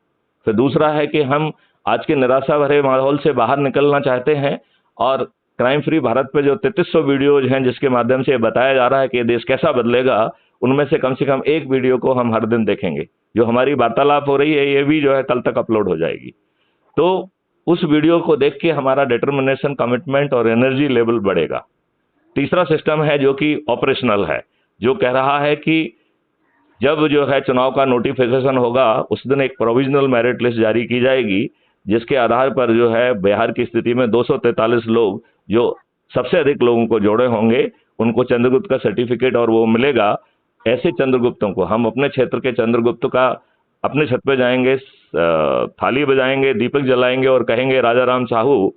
फिर दूसरा है कि हम आज के निराशा भरे माहौल से बाहर निकलना चाहते हैं और क्राइम फ्री भारत पे जो 3300 वीडियोज हैं जिसके माध्यम से बताया जा रहा है कि ये देश कैसा बदलेगा, उनमें से कम एक वीडियो को हम हर दिन देखेंगे। जो हमारी वार्तालाप हो रही है ये भी जो है कल तक अपलोड हो जाएगी। तो उस वीडियो को देख के हमारा डिटर्मिनेशन, कमिटमेंट और एनर्जी लेवल बढ़ेगा। तीसरा सिस्टम है जो कि ऑपरेशनल है, जो कह रहा है कि जब जो है चुनाव का नोटिफिकेशन होगा उस दिन एक प्रोविजनल मेरिट लिस्ट जारी की जाएगी, जिसके आधार पर जो है बिहार की स्थिति में 243 लोग जो सबसे अधिक लोगों को जोड़े होंगे उनको चंद्रगुप्त का सर्टिफिकेट और वो मिलेगा। ऐसे चंद्रगुप्तों को हम अपने क्षेत्र के चंद्रगुप्त का अपने छत पे जाएंगे, थाली बजाएंगे, दीपक जलाएंगे और कहेंगे राजा राम साहू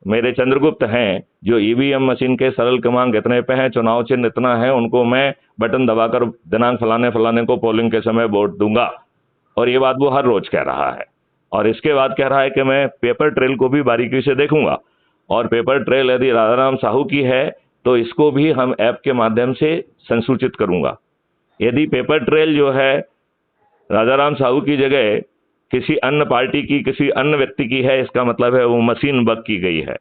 मेरे चंद्रगुप्त हैं जो ईवीएम मशीन के सरल क्रमांक इतने पे हैं, चुनाव चिन्ह इतना है, उनको मैं बटन दबाकर दिनांक फलाने फलाने को पोलिंग के समय वोट दूंगा। और ये बात वो हर रोज कह रहा है। और इसके बाद कह रहा है कि मैं पेपर ट्रेल को भी बारीकी से देखूंगा और पेपर ट्रेल यदि राजा राम साहू की है तो इसको भी हम ऐप के माध्यम से संसूचित करूंगा। यदि पेपर ट्रेल जो है राजा राम साहू की जगह किसी अन्य पार्टी की, किसी अन्य व्यक्ति की है, इसका मतलब है वो मशीन बग की गई है।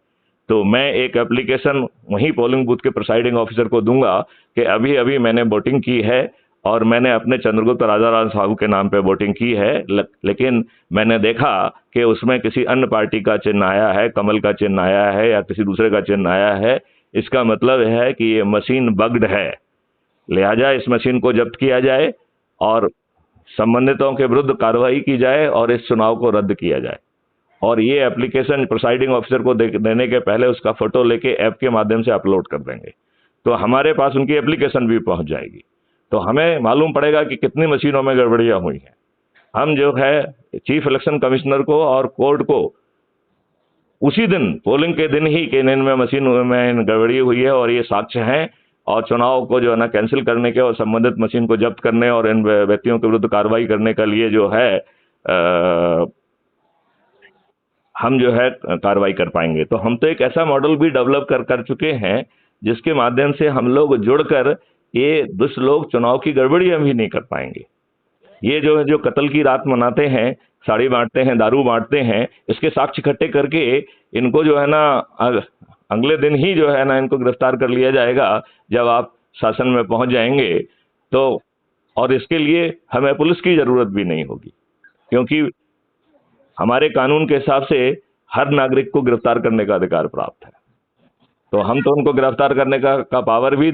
तो मैं एक एप्लीकेशन वहीं पोलिंग बूथ के प्रिसाइडिंग ऑफिसर को दूंगा कि अभी अभी मैंने वोटिंग की है और मैंने अपने चंद्रगुप्त राजाराम साहू के नाम पे वोटिंग की है, लेकिन मैंने देखा कि उसमें किसी अन्य पार्टी का चिन्ह आया है, कमल का चिन्ह आया है या किसी दूसरे का चिन्ह आया है। इसका मतलब है कि ये मशीन बग्ड है, लिहाजा इस मशीन को जब्त किया जाए और संबंधितों के विरुद्ध कार्रवाई की जाए और इस चुनाव को रद्द किया जाए। और ये एप्लीकेशन प्रिसाइडिंग ऑफिसर को देने के पहले उसका फोटो लेके ऐप के माध्यम से अपलोड कर देंगे, तो हमारे पास उनकी एप्लीकेशन भी पहुंच जाएगी, तो हमें मालूम पड़ेगा कि कितनी मशीनों में गड़बड़ियां हुई हैं। हम जो है चीफ इलेक्शन कमिश्नर को और कोर्ट को उसी दिन, पोलिंग के दिन ही कि इनमें मशीन में गड़बड़ी हुई है और ये साक्ष्य हैं, और चुनाव को जो है ना कैंसिल करने के और संबंधित मशीन को जब्त करने और इन व्यक्तियों के विरुद्ध कार्रवाई करने के लिए जो है हम जो है कार्रवाई कर पाएंगे। तो हम तो एक ऐसा मॉडल भी डेवलप कर चुके हैं जिसके माध्यम से हम लोग जुड़कर ये दुष्ट लोग चुनाव की गड़बड़ियां भी नहीं कर पाएंगे। ये जो कत्ल की रात मनाते हैं, साड़ी बांटते हैं, दारू बांटते हैं, इसके साक्ष्य इकट्ठे करके इनको जो है ना अगले दिन ही जो है ना इनको गिरफ्तार कर लिया जाएगा जब आप शासन में पहुंच जाएंगे। तो और इसके लिए हमें पुलिस की जरूरत भी नहीं होगी, क्योंकि हमारे कानून के हिसाब से हर नागरिक को गिरफ्तार करने का अधिकार प्राप्त है। तो हम तो उनको गिरफ्तार करने का पावर भी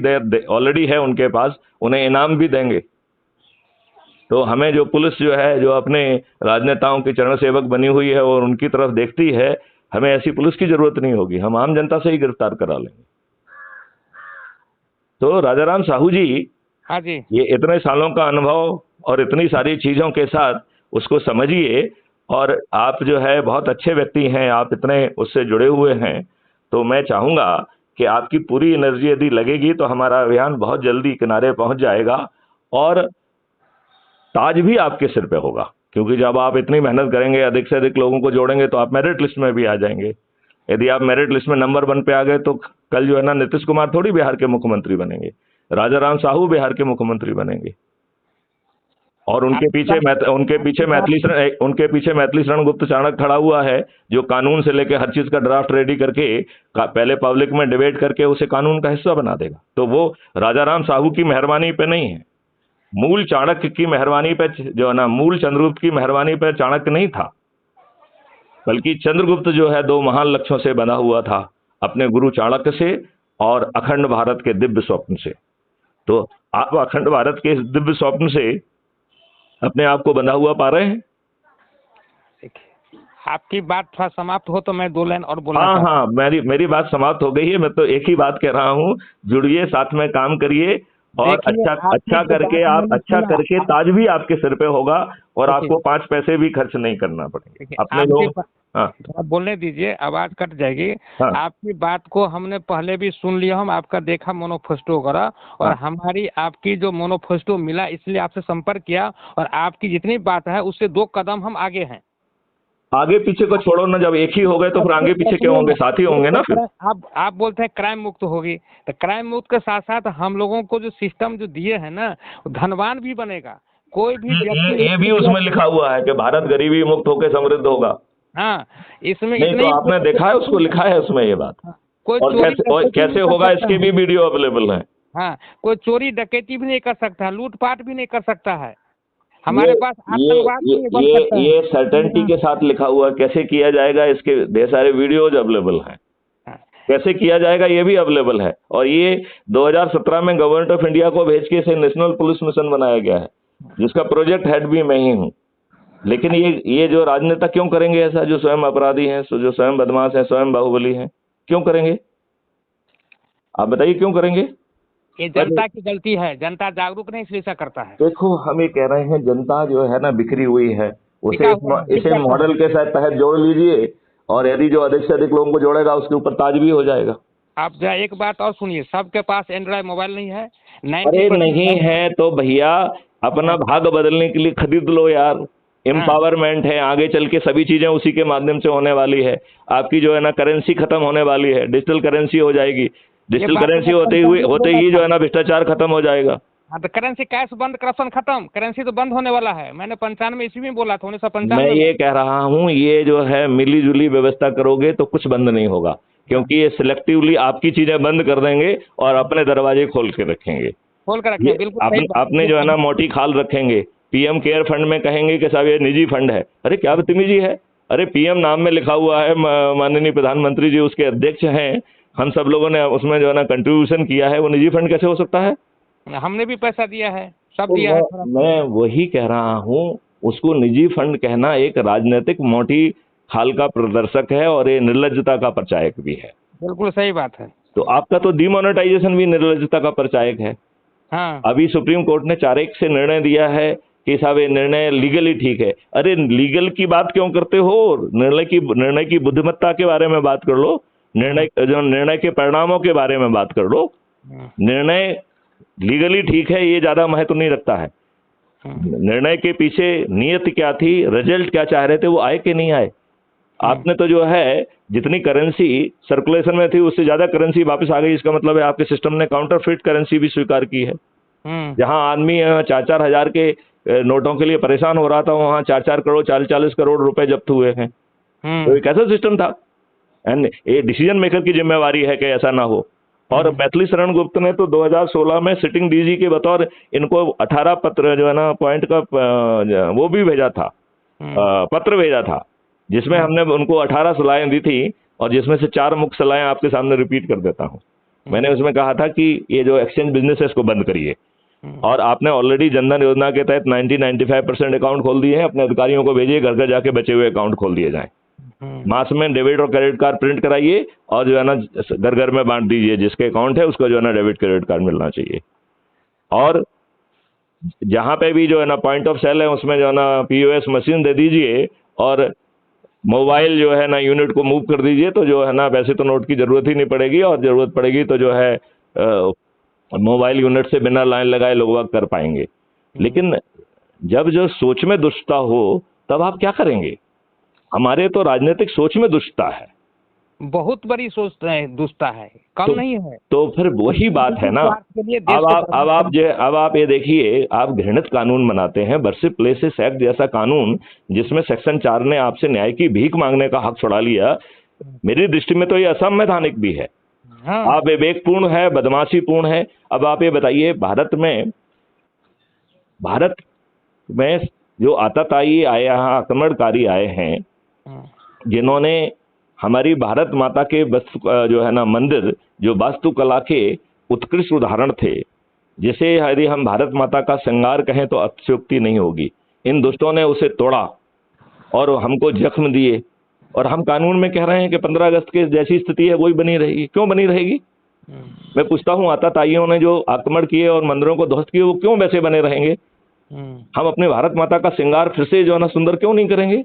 ऑलरेडी है उनके पास, उन्हें इनाम भी देंगे। तो हमें जो पुलिस जो है, जो अपने राजनेताओं की चरण सेवक बनी हुई है और उनकी तरफ देखती है, हमें ऐसी पुलिस की जरूरत नहीं होगी, हम आम जनता से ही गिरफ्तार करा लेंगे। तो राजाराम साहू जी, हाँ जी, ये इतने सालों का अनुभव और इतनी सारी चीजों के साथ उसको समझिए, और आप जो है बहुत अच्छे व्यक्ति हैं, आप इतने उससे जुड़े हुए हैं, तो मैं चाहूंगा कि आपकी पूरी एनर्जी यदि लगेगी तो हमारा अभियान बहुत जल्दी किनारे पहुंच जाएगा और ताज भी आपके सिर पे होगा, क्योंकि जब आप इतनी मेहनत करेंगे, अधिक से अधिक लोगों को जोड़ेंगे, तो आप मेरिट लिस्ट में भी आ जाएंगे। यदि आप मेरिट लिस्ट में नंबर 1 पे आ गए तो कल जो है ना नीतीश कुमार थोड़ी बिहार के मुख्यमंत्री बनेंगे, राजाराम साहू बिहार के मुख्यमंत्री बनेंगे। और उनके पीछे मैथिली शरण गुप्त चाणक्य खड़ा हुआ है, जो कानून से लेकर हर चीज का ड्राफ्ट रेडी करके पहले पब्लिक में डिबेट करके उसे कानून का हिस्सा बना देगा। तो वो राजाराम साहू की मेहरबानी पे नहीं है, मूल चाणक्य की मेहरबानी पे, जो है ना मूल चंद्रगुप्त की मेहरबानी पे चाणक्य नहीं था, बल्कि चंद्रगुप्त जो है 2 महान लक्ष्यों से बना हुआ था, अपने गुरु चाणक्य से और अखंड भारत के दिव्य स्वप्न से। तो आप अखंड भारत के इस दिव्य स्वप्न से अपने आप को बंधा हुआ पा रहे हैं? आपकी बात थोड़ा समाप्त हो तो मैं 2 लाइन और बोलना हाँ हाँ, मेरी बात समाप्त हो गई है। मैं तो एक ही बात कह रहा हूँ, जुड़िए, साथ में काम करिए और अच्छा करके ताज भी आपके सिर पे होगा और आपको 5 पैसे भी खर्च नहीं करना पड़ेंगे। अपने लोग थोड़ा बोलने दीजिए, आवाज कट जाएगी। हाँ। आपकी बात को हमने पहले भी सुन लिया, हम आपका देखा मोनोफेस्टो वगैरह, और हमारी आपकी जो मोनोफेस्टो मिला इसलिए आपसे संपर्क किया, और आपकी जितनी बात है उससे 2 कदम हम आगे हैं। आगे पीछे को छोड़ो ना, जब एक ही हो गए तो फिर आगे पीछे क्यों होंगे, साथी होंगे ना फिर। आप बोलते हैं क्राइम मुक्त होगी, तो क्राइम मुक्त के साथ साथ हम लोगों को जो सिस्टम जो दिए है ना, धनवान भी बनेगा। कोई भी ये भी उसमें लिखा हुआ है कि भारत गरीबी मुक्त होकर समृद्ध होगा। हाँ, इसमें नहीं तो आपने देखा है, उसको लिखा है उसमें ये बात। और कैसे होगा इसके भी वीडियो अवेलेबल है। हाँ, कोई चोरी डकैती भी नहीं कर सकता, लूटपाट भी नहीं कर सकता है। हमारे पास ये सर्टेनिटी के साथ लिखा हुआ, कैसे किया जाएगा इसके ढेर सारे वीडियोज अवेलेबल हैं। कैसे किया जाएगा ये भी अवेलेबल है। और ये 2017 में गवर्नमेंट ऑफ इंडिया को भेज के इसे नेशनल पुलिस मिशन बनाया गया है, जिसका प्रोजेक्ट हेड भी मैं ही हूँ। लेकिन ये जो राजनेता क्यों करेंगे ऐसा, जो स्वयं अपराधी हैं, जो स्वयं बदमाश हैं, स्वयं बाहुबली हैं, क्यों करेंगे? आप बताइए क्यों करेंगे? ये जनता की गलती है, जनता जागरूक नहीं इसलिए ऐसा करता है। देखो, हम ये कह रहे हैं जनता जो है ना बिखरी हुई है, इसे मॉडल के साथ तहत जोड़ लीजिए, और यदि जो अधिक से अधिक लोगों को जोड़ेगा उसके ऊपर ताज भी हो जाएगा। आप जरा एक बात और सुनिए, सबके पास एंड्रॉइड मोबाइल नहीं है। अरे नहीं है तो भैया अपना भाग बदलने के लिए खरीद लो यार। एम्पावरमेंट है, आगे चल के सभी चीजें उसी के माध्यम से होने वाली है। आपकी जो है ना करेंसी खत्म होने वाली है, डिजिटल करेंसी हो जाएगी। डिजिटल करेंसी होते ही जो है ना भ्रष्टाचार खत्म हो जाएगा। हाँ तो करेंसी कैश बंद, करप्शन खत्म, करेंसी तो बंद होने वाला है। मैंने 95 ईस्वी में बोला था, 1995 मैं में। ये कह रहा हूँ ये जो है मिली जुली व्यवस्था करोगे तो कुछ बंद नहीं होगा, क्योंकि ये सिलेक्टिवली आपकी चीजें बंद कर देंगे और अपने दरवाजे खोल के रखेंगे। खोल कर रखें, बिल्कुल सही बात। आपने जो है ना मोटी खाल रखेंगे। पीएम केयर फंड में कहेंगे कि साहब ये निजी फंड है। अरे क्या बदतमीजी है। अरे पीएम नाम में लिखा हुआ है, माननीय प्रधानमंत्री जी उसके अध्यक्ष हैं, हम सब लोगों ने उसमें जो है ना कंट्रीब्यूशन किया है, वो निजी फंड कैसे हो सकता है? हमने भी पैसा दिया है, सब तो दिया है थोड़ा। मैं वही कह रहा हूँ, उसको निजी फंड कहना एक राजनीतिक मोटी खाल का प्रदर्शक है और ये निर्लज्जता का प्रचायक भी है। बिल्कुल सही बात है। तो आपका तो डिमोनेटाइजेशन भी निर्लज्जता का प्रचायक है। हाँ अभी सुप्रीम कोर्ट ने 4-1 से निर्णय दिया है कि साहब ये निर्णय लीगली ठीक है। अरे लीगल की बात क्यों करते हो? निर्णय की बुद्धिमत्ता के बारे में बात कर लो, निर्णय के परिणामों के बारे में बात कर लो। निर्णय लीगली ठीक है ये ज्यादा महत्व नहीं रखता है। निर्णय के पीछे नियत क्या थी, रिजल्ट क्या चाह रहे थे, वो आए कि नहीं आए। आपने तो जो है जितनी करेंसी सर्कुलेशन में थी उससे ज्यादा करेंसी वापस आ गई। इसका मतलब है आपके सिस्टम ने काउंटरफिट करेंसी भी स्वीकार की है। जहां आदमी 4-4 हजार के नोटों के लिए परेशान हो रहा था, वहां 4-4 करोड़ 40-40 करोड़ रुपए जब्त हुए हैं। तो ये कैसा सिस्टम था? एंड ये डिसीजन मेकर की जिम्मेवारी है कि ऐसा ना हो। और मैथिली शरण गुप्त ने तो 2016 में सिटिंग डीजी के बतौर इनको 18 पत्र जो है ना पॉइंट का वो भी भेजा था, पत्र भेजा था, जिसमें हमने उनको 18 सलाहें दी थी और जिसमें से 4 मुख्य सलाहें आपके सामने रिपीट कर देता हूं। मैंने उसमें कहा था कि ये जो एक्सचेंज बिजनेस है इसको बंद करिए, और आपने ऑलरेडी जनधन योजना के तहत 90-95% अकाउंट खोल दिए हैं। अपने अधिकारियों को भेजिए, घर घर जाके बचे हुए अकाउंट खोल दिए जाएं। मास में डेबिट और क्रेडिट कार्ड प्रिंट कराइए और जो है ना घर घर में बांट दीजिए, जिसके अकाउंट है उसको जो है ना डेबिट क्रेडिट कार्ड मिलना चाहिए। और जहां पे भी जो है ना पॉइंट ऑफ सेल है उसमें जो है ना पीओएस मशीन दे दीजिए और मोबाइल जो है ना यूनिट को मूव कर दीजिए, तो जो है ना वैसे तो नोट की जरूरत ही नहीं पड़ेगी, और जरूरत पड़ेगी तो जो है मोबाइल यूनिट से बिना लाइन लगाए लोग वर्क कर पाएंगे। लेकिन जब जो सोच में दुष्टता हो तब आप क्या करेंगे? हमारे तो राजनीतिक सोच में दुष्टता है, बहुत बड़ी सोच दुष्टता है, कम नहीं है। तो फिर वही बात है ना। अब आप ये देखिए, आप घृणित कानून बनाते हैं, वर्शिप प्लेसेस एक्ट जैसा कानून जिसमें सेक्शन 4 ने आपसे न्याय की भीख मांगने का हक छुड़ा लिया। मेरी दृष्टि में तो ये असंवैधानिक भी है। हाँ। आप विवेकपूर्ण है, बदमाशीपूर्ण है। अब आप ये बताइए, भारत में जो आतताई आए, यहाँ आक्रमणकारी आए हैं, जिन्होंने हमारी भारत माता के जो है ना मंदिर, जो वास्तुकला के उत्कृष्ट उदाहरण थे, जिसे यदि हम भारत माता का श्रृंगार कहें तो अतिशयोक्ति नहीं होगी, इन दुष्टों ने उसे तोड़ा और हमको जख्म दिए। और हम कानून में कह रहे हैं कि 15 अगस्त के जैसी स्थिति है वही बनी रहेगी। क्यों बनी रहेगी? मैं पूछता हूं, आतताइयों ने जो आक्रमण किए और मंदिरों को ध्वस्त किए वो क्यों वैसे बने रहेंगे? हम अपने भारत माता का श्रृंगार फिर से जो है ना सुंदर क्यों नहीं करेंगे?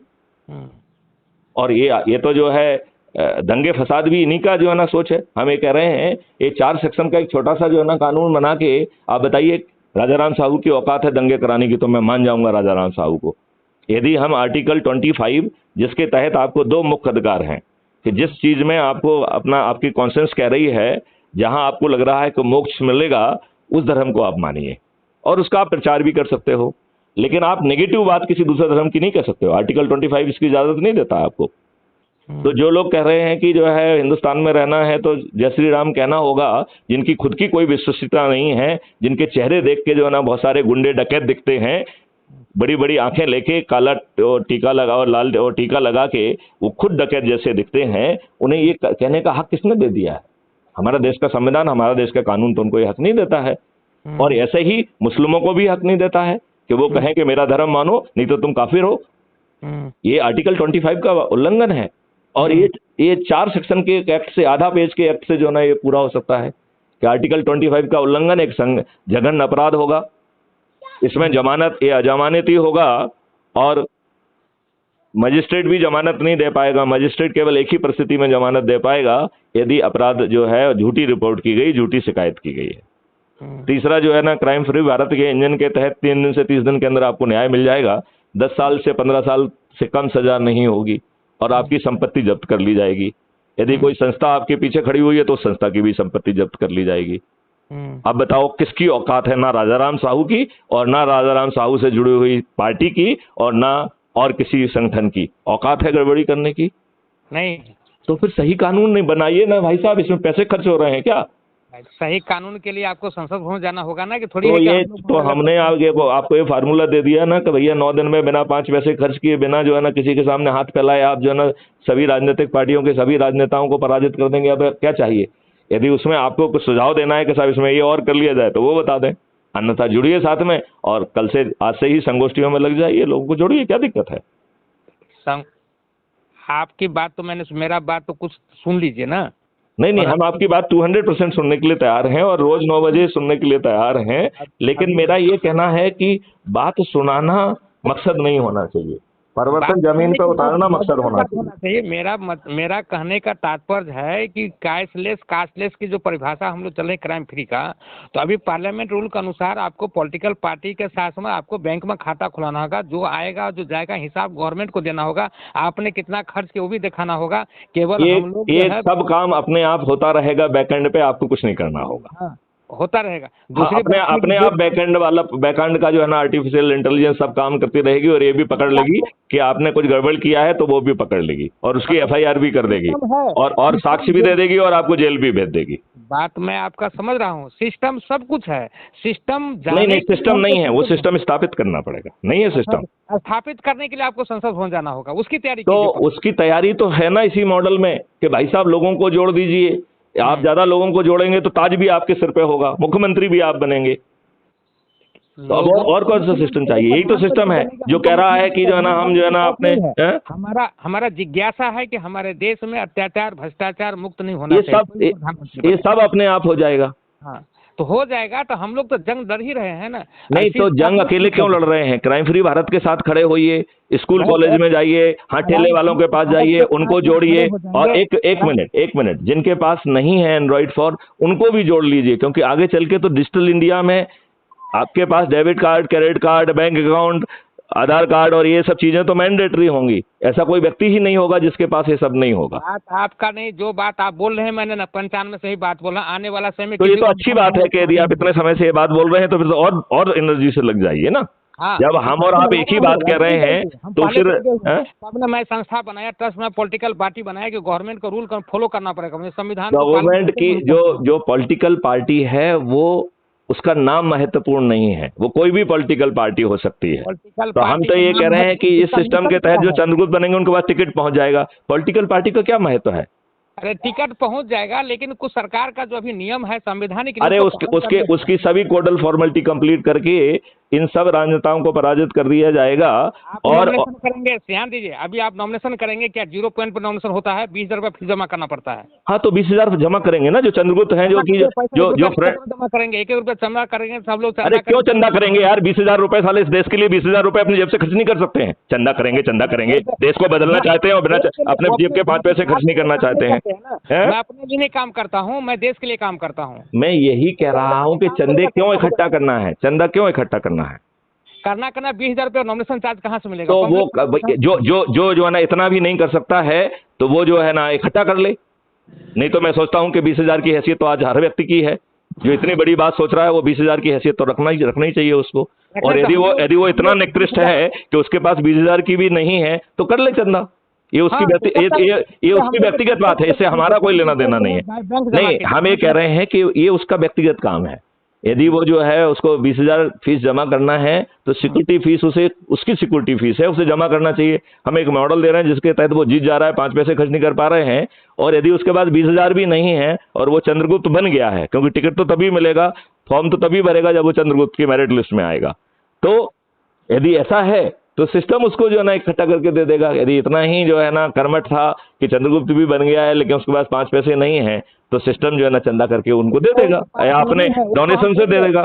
और ये तो जो है दंगे फसाद भी इन्हीं का जो है ना सोच है। हम ये कह रहे हैं, ये 4 सेक्शन का एक छोटा सा जो है ना कानून बना के आप बताइए, राजा राम साहू की औकात है दंगे कराने की, तो मैं मान जाऊंगा राजा राम साहू को। यदि हम आर्टिकल 25 जिसके तहत आपको 2 मुख्य अधिकार हैं कि जिस चीज में आपको आपकी कॉन्शियंस कह रही है, जहां आपको लग रहा है कि मोक्ष मिलेगा, उस धर्म को आप मानिए और उसका आप प्रचार भी कर सकते हो। लेकिन आप नेगेटिव बात किसी दूसरे धर्म की नहीं कह सकते हो। आर्टिकल 25 इसकी इजाजत नहीं देता आपको। तो जो लोग कह रहे हैं कि जो है हिंदुस्तान में रहना है तो जय श्री राम कहना होगा, जिनकी खुद की कोई विश्वसनीयता नहीं है, जिनके चेहरे देख के जो है ना बहुत सारे गुंडे डकैत दिखते हैं, बड़ी बड़ी आंखें लेके काला टीका लगा और लाल टीका लगा के वो खुद डकैत जैसे दिखते हैं, उन्हें ये कहने का हक किसने दे दिया है? हमारा देश का संविधान, हमारा देश का कानून तो उनको ये हक नहीं देता है। और ऐसे ही मुस्लिमों को भी हक नहीं देता है कि वो कहें कि मेरा धर्म मानो नहीं तो तुम काफिर हो। ये आर्टिकल 25 का उल्लंघन है। और ये 4 सेक्शन के एक्ट से, आधा पेज के एक्ट से जो ना ये पूरा हो सकता है कि आर्टिकल 25 का उल्लंघन एक जघन्य अपराध होगा। इसमें जमानत या अजमानती होगा और मजिस्ट्रेट भी जमानत नहीं दे पाएगा। मजिस्ट्रेट केवल एक ही परिस्थिति में जमानत दे पाएगा, यदि अपराध जो है झूठी रिपोर्ट की गई, झूठी शिकायत की गई है। तीसरा जो है ना, क्राइम फ्री भारत के इंजन के तहत 3 दिन से 30 दिन के अंदर आपको न्याय मिल जाएगा। 10 साल से 15 साल से कम सजा नहीं होगी और आपकी संपत्ति जब्त कर ली जाएगी। यदि कोई संस्था आपके पीछे खड़ी हुई है तो संस्था की भी संपत्ति जब्त कर ली जाएगी। अब बताओ किसकी औकात है, ना राजाराम साहू की और ना राजाराम साहू से जुड़ी हुई पार्टी की और ना और किसी संगठन की औकात है गड़बड़ी करने की? नहीं। तो फिर सही कानून नहीं बनाइए ना भाई साहब, इसमें पैसे खर्च हो रहे हैं क्या? सही कानून के लिए आपको संसद भवन जाना होगा ना, कि थोड़ी तो है कि ये हम लोग तो हमने आपको ये फार्मूला दे दिया ना कि भैया 9 दिन में बिना 5 पैसे खर्च किए, बिना जो है ना किसी के सामने हाथ फैलाए आप जो है ना सभी राजनीतिक पार्टियों के सभी राजनेताओं को पराजित कर देंगे। अब क्या चाहिए? यदि उसमें आपको कुछ सुझाव देना है कि साहब इसमें ये और कर लिया जाए तो वो बता दें, अन्यथा जुड़िए साथ में और कल से आज से ही संगोष्ठियों में लग जाइए, लोगों को जोड़िए, क्या दिक्कत है? आपकी बात तो मेरा बात तो कुछ सुन लीजिए ना। नहीं, हम आपकी बात 200% सुनने के लिए तैयार हैं और रोज 9 बजे सुनने के लिए तैयार हैं, लेकिन मेरा ये कहना है कि बात सुनाना मकसद नहीं होना चाहिए, परिवर्तन जमीन पे उतारना मकसद होना चाहिए। मेरा कहने का तात्पर्य है कि कैशलेस कास्टलेस की जो परिभाषा हम लोग चल रहे क्राइम फ्री का, तो अभी पार्लियामेंट रूल के अनुसार आपको पॉलिटिकल पार्टी के साथ में आपको बैंक में खाता खुलाना होगा, जो आएगा जो जाएगा हिसाब गवर्नमेंट को देना होगा, आपने कितना खर्च किया वो भी दिखाना होगा। केवल हम लोग ये सब काम अपने आप होता रहेगा बैकएंड पे, आपको कुछ नहीं करना होगा। हाँ, होता रहेगा। अपने आप बैकएंड का जो है ना आर्टिफिशियल इंटेलिजेंस सब काम करती रहेगी और ये भी पकड़ लेगी कि आपने कुछ गड़बड़ किया है, तो वो भी पकड़ लेगी और उसकी FIR भी कर देगी और साक्ष्य भी दे देगी और आपको जेल भी भेज देगी। बात मैं आपका समझ रहा हूँ, सिस्टम सब कुछ है, सिस्टम नहीं सिस्टम नहीं है, वो सिस्टम स्थापित करना पड़ेगा। नहीं है सिस्टम स्थापित करने के लिए आपको संसद भवन जाना होगा, उसकी तैयारी तो उसकी तैयारी तो है ना इसी मॉडल में कि भाई साहब लोगों को जोड़ दीजिए, आप ज्यादा लोगों को जोड़ेंगे तो ताज भी आपके सिर पे होगा, मुख्यमंत्री भी आप बनेंगे। तो अब और कौन सा सिस्टम चाहिए? यही तो सिस्टम है जो कह रहा है कि जो है ना हम जो है ना अपने हमारा जिज्ञासा है कि हमारे देश में अत्याचार भ्रष्टाचार मुक्त नहीं होना चाहिए। ये सब अपने आप हो जाएगा। हाँ, तो हो जाएगा, तो हम लोग तो जंग लड़ ही रहे हैं ना। नहीं तो जंग अकेले क्यों लड़ रहे हैं? क्राइम फ्री भारत के साथ खड़े होइए, स्कूल कॉलेज में जाइए, हाँ ठेले वालों के पास जाइए, उनको जोड़िए और एक मिनट जिनके पास नहीं है एंड्रॉइड फोन उनको भी जोड़ लीजिए, क्योंकि आगे चल के तो डिजिटल इंडिया में आपके पास debit card, credit card, bank account, Aadhaar card और ये सब चीजें तो मैंडेटरी होंगी। ऐसा कोई व्यक्ति ही नहीं होगा जिसके पास ये सब नहीं होगा। बात आपका नहीं, जो बात आप बोल रहे हैं मैंने 95 से ही बात बोला, आने वाला समय तो ये तो अच्छी बात है कि यदि आप इतने समय से ये बात बोल रहे हैं तो फिर तो और एनर्जी से लग जाइए ना। हाँ, जब हम और आप एक ही बात कह रहे हैं तो फिर सबने मैं संस्था बनाया, ट्रस्ट में पॉलिटिकल पार्टी बनाया कि गवर्नमेंट का रूल फॉलो करना पड़ेगा, मुझे संविधान गवर्नमेंट की जो पॉलिटिकल पार्टी है वो उसका नाम महत्वपूर्ण नहीं है, वो कोई भी पॉलिटिकल पार्टी हो सकती है। तो हम तो ये कह रहे हैं कि इस सिस्टम के तहत जो चंद्रगुप्त बनेंगे उनके पास टिकट पहुंच जाएगा। पॉलिटिकल पार्टी का क्या महत्व है? अरे टिकट पहुंच जाएगा, लेकिन कुछ सरकार का जो अभी नियम है संवैधानिक, अरे उसकी सभी कोडल फॉर्मेलिटी कंप्लीट करके इन सब राजनेताओं को पराजित कर दिया जाएगा। और नॉमिनेशन करेंगे, ध्यान दीजिए, अभी आप नॉमिनेशन करेंगे, क्या 0 पॉइंट पर नॉमिनेशन होता है? 20,000 रुपये फीस जमा करना पड़ता है। हाँ तो 20,000 जमा करेंगे ना जो चंद्रगुप्त हैं, जो जमा करेंगे, 1 रुपया जमा करेंगे सब लोग। अरे क्यों चंदा करेंगे यार? 20,000 रुपए साले इस देश के लिए 20,000 रुपए अपनी जेब से खर्च नहीं कर सकते हैं? चंदा करेंगे, देश को बदलना चाहते हैं और बिना अपने जेब के 5 पैसे खर्च नहीं करना चाहते हैं। मैं अपने लिए नहीं काम करता हूँ, मैं देश के लिए काम करता हूँ। मैं यही कह रहा हूँ कि चंदे क्यों इकट्ठा करना है, चंदा क्यों इकट्ठा करना है? करना 20,000 रुपये नॉमिनेशन चार्ज कहाँ से मिलेगा? तो वो जो है ना इतना भी नहीं कर सकता है तो वो जो है ना इकट्ठा कर ले। नहीं तो मैं सोचता हूँ कि 20,000 की हैसियत तो आज हर व्यक्ति की है, जो इतनी बड़ी बात सोच रहा है वो 20,000 की हैसियत तो रखना ही चाहिए उसको। और यदि वो इतना निकृष्ट है कि उसके पास 20,000 की भी नहीं है तो कर ले चंदा। ये उसकी व्यक्तिगत बात है, इससे हमारा कोई लेना देना नहीं है। नहीं, हम ये कह रहे हैं कि ये उसका व्यक्तिगत काम है। यदि वो जो है उसको 20,000 फीस जमा करना है तो सिक्योरिटी फीस उसकी सिक्योरिटी फीस है, उसे जमा करना चाहिए। हम एक मॉडल दे रहे हैं जिसके तहत वो जीत जा रहा है, 5 पैसे खर्च नहीं कर पा रहे हैं। और यदि उसके पास 20,000 भी नहीं है और वो चंद्रगुप्त बन गया है, क्योंकि टिकट तो तभी मिलेगा, फॉर्म तो तभी भरेगा जब वो चंद्रगुप्त की मेरिट लिस्ट में आएगा। तो यदि ऐसा है तो सिस्टम उसको जो है ना इकट्ठा करके दे देगा। यदि इतना ही जो है ना कर्मठ था कि चंद्रगुप्त भी बन गया है लेकिन उसके पास 5 पैसे नहीं है, तो सिस्टम जो है ना चंदा करके उनको दे देगा, आपने डोनेशन से दे देगा।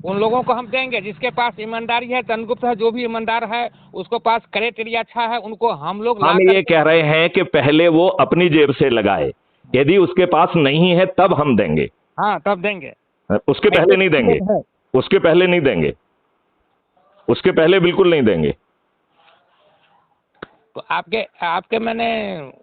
उन लोगों को हम देंगे जिसके पास ईमानदारी है, चंद्रगुप्त है, जो भी ईमानदार है, उसको पास क्राइटेरिया अच्छा है, उनको हम लोग ये कह रहे हैं कि पहले वो अपनी जेब से लगाए, यदि उसके पास नहीं है तब हम देंगे। हाँ तब देंगे, उसके पहले नहीं देंगे, उसके पहले नहीं देंगे, उसके पहले बिल्कुल नहीं देंगे। तो आपके आपके मैंने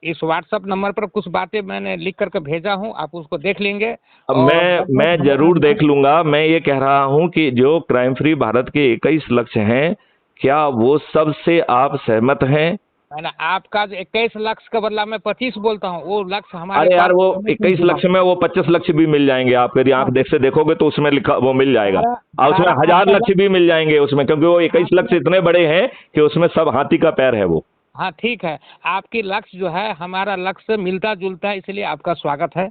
इस व्हाट्सएप नंबर पर कुछ बातें मैंने लिख करके भेजा हूँ, आप उसको देख लेंगे। अब और मैं जरूर देख लूंगा। मैं ये कह रहा हूं कि जो क्राइम फ्री भारत के 21 लक्ष्य हैं, क्या वो सब से आप सहमत हैं? मैंने आपका जो 21 लक्ष्य का बदला मैं 25 बोलता हूँ, वो लक्ष्य हमारे अरे यार, पास वो नहीं 21 जुड़ा। लक्ष्य में वो 25 लक्ष्य भी मिल जाएंगे। आप यदि आंख देख से देखोगे तो उसमें लिखा वो मिल जाएगा। और उसमें सारा 1000 आपका लक्ष्य भी मिल जाएंगे उसमें, क्योंकि वो 21 लक्ष्य इतने बड़े हैं कि उसमें सब हाथी का पैर है वो। हाँ ठीक है, आपकी लक्ष्य जो है हमारा लक्ष्य से मिलता जुलता है, इसलिए आपका स्वागत है।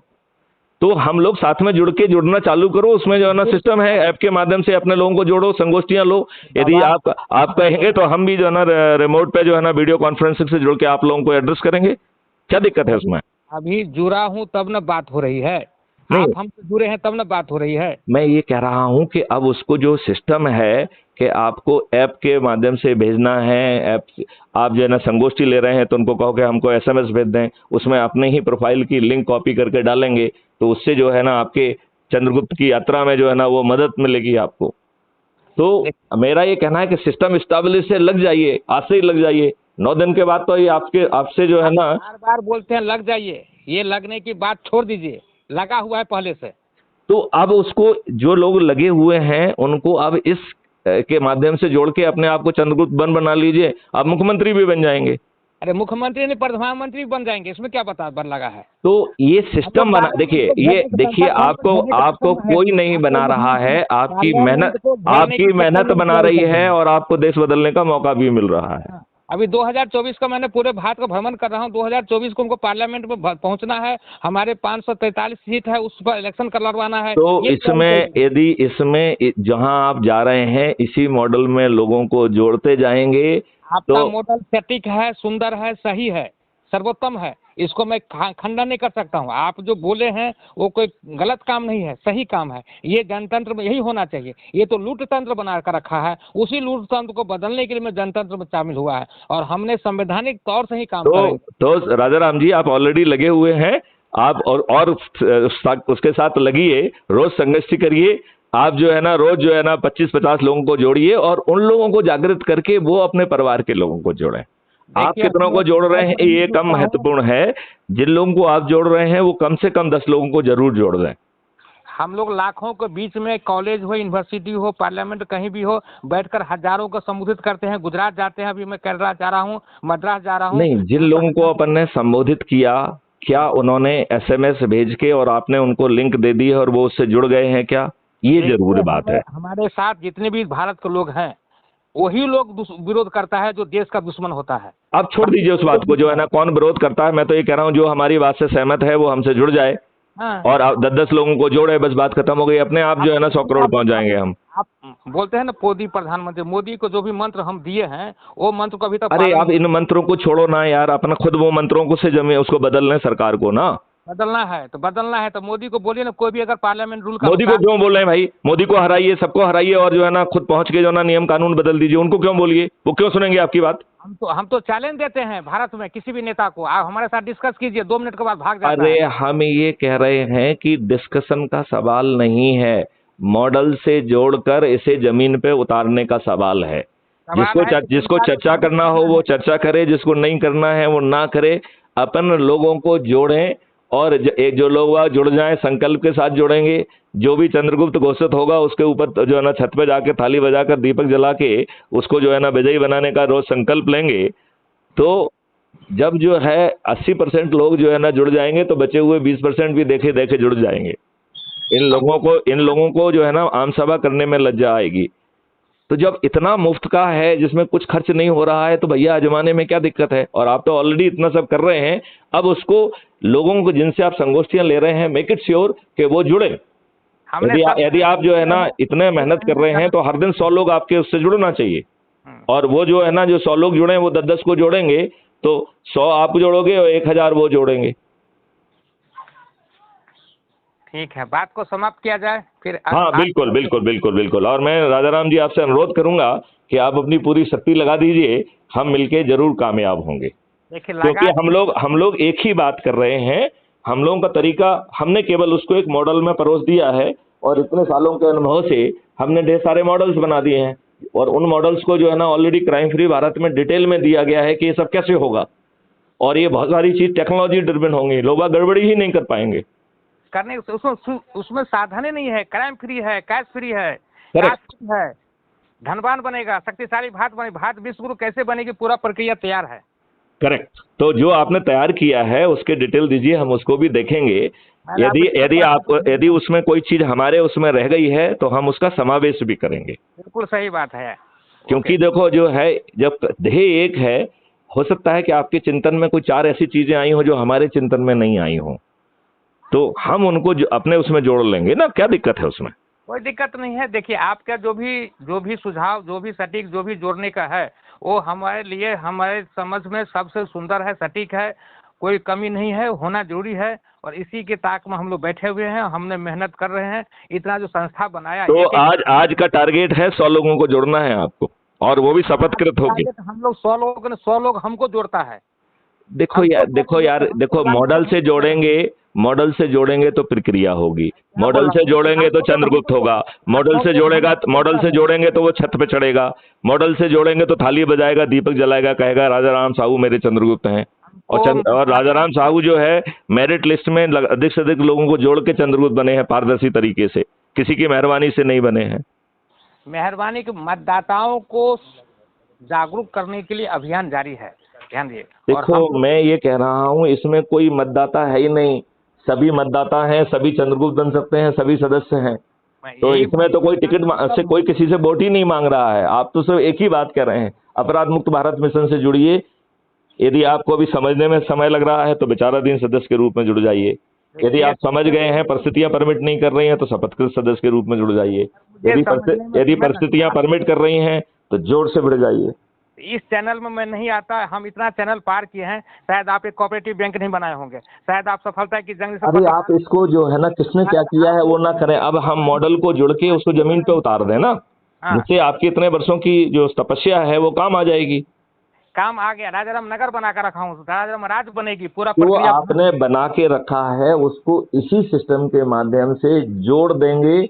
तो हम लोग साथ में जुड़ना चालू करो। उसमें जो है ना सिस्टम है, ऐप के माध्यम से अपने लोगों को जोड़ो, संगोष्ठियां लो। यदि आप कहेंगे तो हम भी जो है ना रिमोट पे जो है ना वीडियो कॉन्फ्रेंसिंग से जुड़ के आप लोगों को एड्रेस करेंगे। क्या दिक्कत है उसमें? अभी जुड़ा हूँ तब न बात हो रही है, नहीं, आप हमसे जुड़े हैं तब न बात हो रही है। मैं ये कह रहा हूं कि अब उसको जो सिस्टम है कि आपको ऐप के माध्यम से भेजना है, ऐप आप जो है ना संगोष्ठी ले रहे हैं तो उनको कहो कि हमको एसएमएस भेज दें, उसमें अपने ही प्रोफाइल की लिंक कॉपी करके डालेंगे तो उससे जो है ना आपके चंद्रगुप्त की यात्रा में जो है ना वो मदद मिलेगी आपको। तो मेरा ये कहना है कि सिस्टम स्टेब्लिश से लग जाइए, आज से ही लग जाइए। 9 दिन के बाद तो ये आपसे जो है ना बार बार बोलते हैं लग जाइए, ये लगने की बात छोड़ दीजिए, लगा हुआ है पहले से। तो अब उसको जो लोग लगे हुए हैं उनको अब इस के माध्यम से जोड़ के अपने आप को चंद्रगुप्त बना लीजिए। आप मुख्यमंत्री भी बन जाएंगे। अरे मुख्यमंत्री नहीं, प्रधानमंत्री बन जाएंगे, इसमें क्या बता बन लगा है। तो ये सिस्टम बना, देखिए आपको कोई नहीं बना रहा है, आपकी मेहनत बना रही है और आपको देश बदलने का मौका भी मिल रहा है। अभी 2024 का मैंने पूरे भारत का भ्रमण कर रहा हूँ। 2024 को हमको पार्लियामेंट में पहुंचना है, हमारे 543 सीट है, उस पर इलेक्शन करवाना है। तो इसमें जहां आप जा रहे हैं इसी मॉडल में लोगों को जोड़ते जाएंगे। आपका तो मॉडल सटीक है, सुंदर है, सही है, सर्वोत्तम है, इसको मैं खंडन नहीं कर सकता हूँ। आप जो बोले हैं वो कोई गलत काम नहीं है, सही काम है। ये जनतंत्र में यही होना चाहिए। ये तो लूट तंत्र बना कर रखा है, उसी लूट तंत्र को बदलने के लिए मैं जनतंत्र में शामिल हुआ है और हमने संवैधानिक तौर से ही काम करेंगे। तो राजा राम जी, आप ऑलरेडी लगे हुए हैं। आप और उसके साथ लगिए, रोज संगोष्ठी करिए। आप जो है ना रोज जो है ना 25-50 लोगों को जोड़िए और उन लोगों को जागृत करके वो अपने परिवार के लोगों को जोड़ें। आप कितनों को जोड़ रहे हैं ये कम महत्वपूर्ण है, जिन लोगों को आप जोड़ रहे हैं वो कम से कम 10 लोगों को जरूर जोड़ दें। हम लोग लाखों के बीच में, कॉलेज हो, यूनिवर्सिटी हो, पार्लियामेंट कहीं भी हो, बैठकर हजारों को संबोधित करते हैं। गुजरात जाते हैं, अभी मैं केरला जा रहा हूँ, मद्रास जा रहा हूँ। नहीं, जिन लोगों को अपन ने संबोधित किया, क्या उन्होंने एसएमएस भेज के और आपने उनको लिंक दे दी और वो उससे जुड़ गए हैं क्या? ये जरूरी बात है। हमारे साथ जितने भी भारत के लोग हैं वही लोग विरोध करता है जो देश का दुश्मन होता है। आप छोड़ दीजिए उस बात को, जो है ना कौन विरोध करता है। मैं तो ये कह रहा हूँ जो हमारी बात से सहमत है वो हमसे जुड़ जाए। हाँ। और आप 10-10 लोगों को जोड़े, बस बात खत्म हो गई। अपने आप जो है ना 100 करोड़ पहुंच जाएंगे हम। आप बोलते हैं ना मोदी प्रधानमंत्री, मोदी को जो भी मंत्र हम दिए हैं वो मंत्र को अभी तक अरे आप इन मंत्रों को छोड़ो ना यार, अपना खुद वो मंत्रों को से जमे उसको बदलना है सरकार को ना। बदलना है तो मोदी को बोलिए ना, कोई भी अगर पार्लियामेंट रूल का मोदी को क्यों बोल रहे हैं भाई? मोदी को हराइए, सबको हराइए और जो है ना खुद पहुंच के जो ना नियम कानून बदल दीजिए। उनको क्यों बोलिए, वो क्यों सुनेंगे आपकी बात? हम तो चैलेंज देते हैं भारत में किसी भी नेता को, आप हमारे साथ डिस्कस कीजिए, 2 मिनट के बाद भाग जाता है। अरे हम ये कह रहे हैं कि डिस्कशन का सवाल नहीं है, मॉडल से जोड़कर इसे जमीन पे उतारने का सवाल है। जिसको चर्चा करना हो वो चर्चा करे, जिसको नहीं करना है वो ना करे। अपन लोगों को जोड़ें और एक जो लोग जुड़ जाएं, संकल्प के साथ जुड़ेंगे। जो भी चंद्रगुप्त घोषित होगा उसके ऊपर जो है ना छत पे जाके थाली बजाकर दीपक जला के उसको जो है ना विजयी बनाने का रोज संकल्प लेंगे। तो जब जो है 80% लोग जो है ना जुड़ जाएंगे तो बचे हुए 20% भी देखे देखे जुड़ जाएंगे। इन लोगों को जो है ना आम सभा करने में लज्जा आएगी। तो जब इतना मुफ्त का है जिसमें कुछ खर्च नहीं हो रहा है तो भैया आजमाने में क्या दिक्कत है? और आप तो ऑलरेडी इतना सब कर रहे हैं। अब उसको लोगों को जिनसे आप संगोष्ठियां ले रहे हैं, मेक इट श्योर कि वो जुड़े। यदि आप जो है ना इतने मेहनत कर रहे हैं तो हर दिन 100 लोग आपके उससे जुड़ना चाहिए। और वो जो है ना जो 100 लोग जुड़े वो 10-10 को जोड़ेंगे तो 100 आप जोड़ोगे और 1000 वो जोड़ेंगे। ठीक है, बात को समाप्त किया जाए फिर। हाँ बिल्कुल बिल्कुल बिल्कुल बिल्कुल। और मैं राजाराम जी आपसे अनुरोध करूंगा कि आप अपनी पूरी शक्ति लगा दीजिए, हम मिलके जरूर कामयाब होंगे। क्योंकि हम लोग एक ही बात कर रहे हैं। हम लोगों का तरीका, हमने केवल उसको एक मॉडल में परोस दिया है और इतने सालों के अनुभव से हमने ढेर सारे मॉडल्स बना दिए हैं। और उन मॉडल्स को जो है ना ऑलरेडी क्राइम फ्री भारत में डिटेल में दिया गया है कि ये सब कैसे होगा, और ये बहुत सारी चीज टेक्नोलॉजी ड्रिवन होंगी, लोग गड़बड़ी ही नहीं कर पाएंगे। करने उसमें साधन ही नहीं है, क्राइम फ्री है, कैश फ्री है, करेक्ट है, धनवान बनेगा, शक्तिशाली भारत बने, भारत विश्व गुरु कैसे बनेगी, पूरा प्रक्रिया तैयार है। करेक्ट। तो जो आपने तैयार किया है उसके डिटेल दीजिए, हम उसको भी देखेंगे। यदि उसमें कोई चीज हमारे उसमें रह गई है तो हम उसका समावेश भी करेंगे। बिल्कुल सही बात है। क्योंकि देखो जो है, जब ध्येय एक है, हो सकता है कि आपके चिंतन में कोई 4 ऐसी चीजें आई हो जो हमारे चिंतन में नहीं आई हो, तो हम उनको अपने उसमें जोड़ लेंगे ना, क्या दिक्कत है उसमें? कोई दिक्कत नहीं है। देखिए आपका जो भी सुझाव, जो भी सटीक, जो भी जोड़ने का है, वो हमारे लिए, हमारे समझ में सबसे सुंदर है, सटीक है, कोई कमी नहीं है, होना जरूरी है। और इसी के ताक में हम लोग बैठे हुए हैं, हमने मेहनत कर रहे हैं, इतना जो संस्था बनाया। तो आज का टारगेट है 100 लोगों को जोड़ना है आपको, और वो भी शपथकृत होगी। हम लोग 100 लोगों ने, 100 लोग हमको जोड़ता है। देखो यार, मॉडल से जोड़ेंगे तो प्रक्रिया होगी, मॉडल से जोड़ेंगे तो चंद्रगुप्त होगा, मॉडल से जोड़ेंगे तो वो छत पे चढ़ेगा, मॉडल से जोड़ेंगे तो थाली बजाएगा, दीपक जलाएगा, कहेगा राजा राम साहू मेरे चंद्रगुप्त हैं। और राजा राम साहू जो है मेरिट लिस्ट में अधिक से अधिक लोगों को जोड़ के चंद्रगुप्त बने हैं, पारदर्शी तरीके से, किसी की मेहरबानी से नहीं बने हैं। मेहरबानी के मतदाताओं को जागरूक करने के लिए अभियान जारी है, ध्यान दिए। देखो मैं ये कह रहा हूँ, इसमें कोई मतदाता है ही नहीं, सभी मतदाता हैं, सभी चंद्रगुप्त बन सकते हैं, सभी सदस्य हैं। तो इसमें तो कोई टिकट से, कोई किसी से वोट ही नहीं मांग रहा है। आप तो सिर्फ एक ही बात कह रहे हैं, अपराध मुक्त भारत मिशन से जुड़िए। यदि आपको अभी समझने में समय लग रहा है तो विचाराधीन सदस्य के रूप में जुड़ जाइए। यदि आप समझ गए हैं, परिस्थितियां परमिट नहीं कर रही हैं, तो शपथकृत सदस्य के रूप में जुड़ जाइए। यदि परिस्थितियां परमिट कर रही हैं तो जोर से बढ़ जाइए। इस चैनल में मैं नहीं आता, हम इतना चैनल पार किए हैं, शायद आप एक कोऑपरेटिव बैंक नहीं बनाए होंगे, शायद आप सफलता की जंग से। अरे आप इसको जो है ना, किसने क्या किया है वो ना करें, अब हम मॉडल को जुड़ के उसको जमीन पे उतार दें ना, जिससे आपकी इतने वर्षों की जो तपस्या है वो काम आ जाएगी। काम आ गया, राजाराम नगर बना कर रखा हूँ, राजाराम राज बनेगी, पूरा जो आपने बना के रखा है उसको इसी सिस्टम के माध्यम से जोड़ देंगे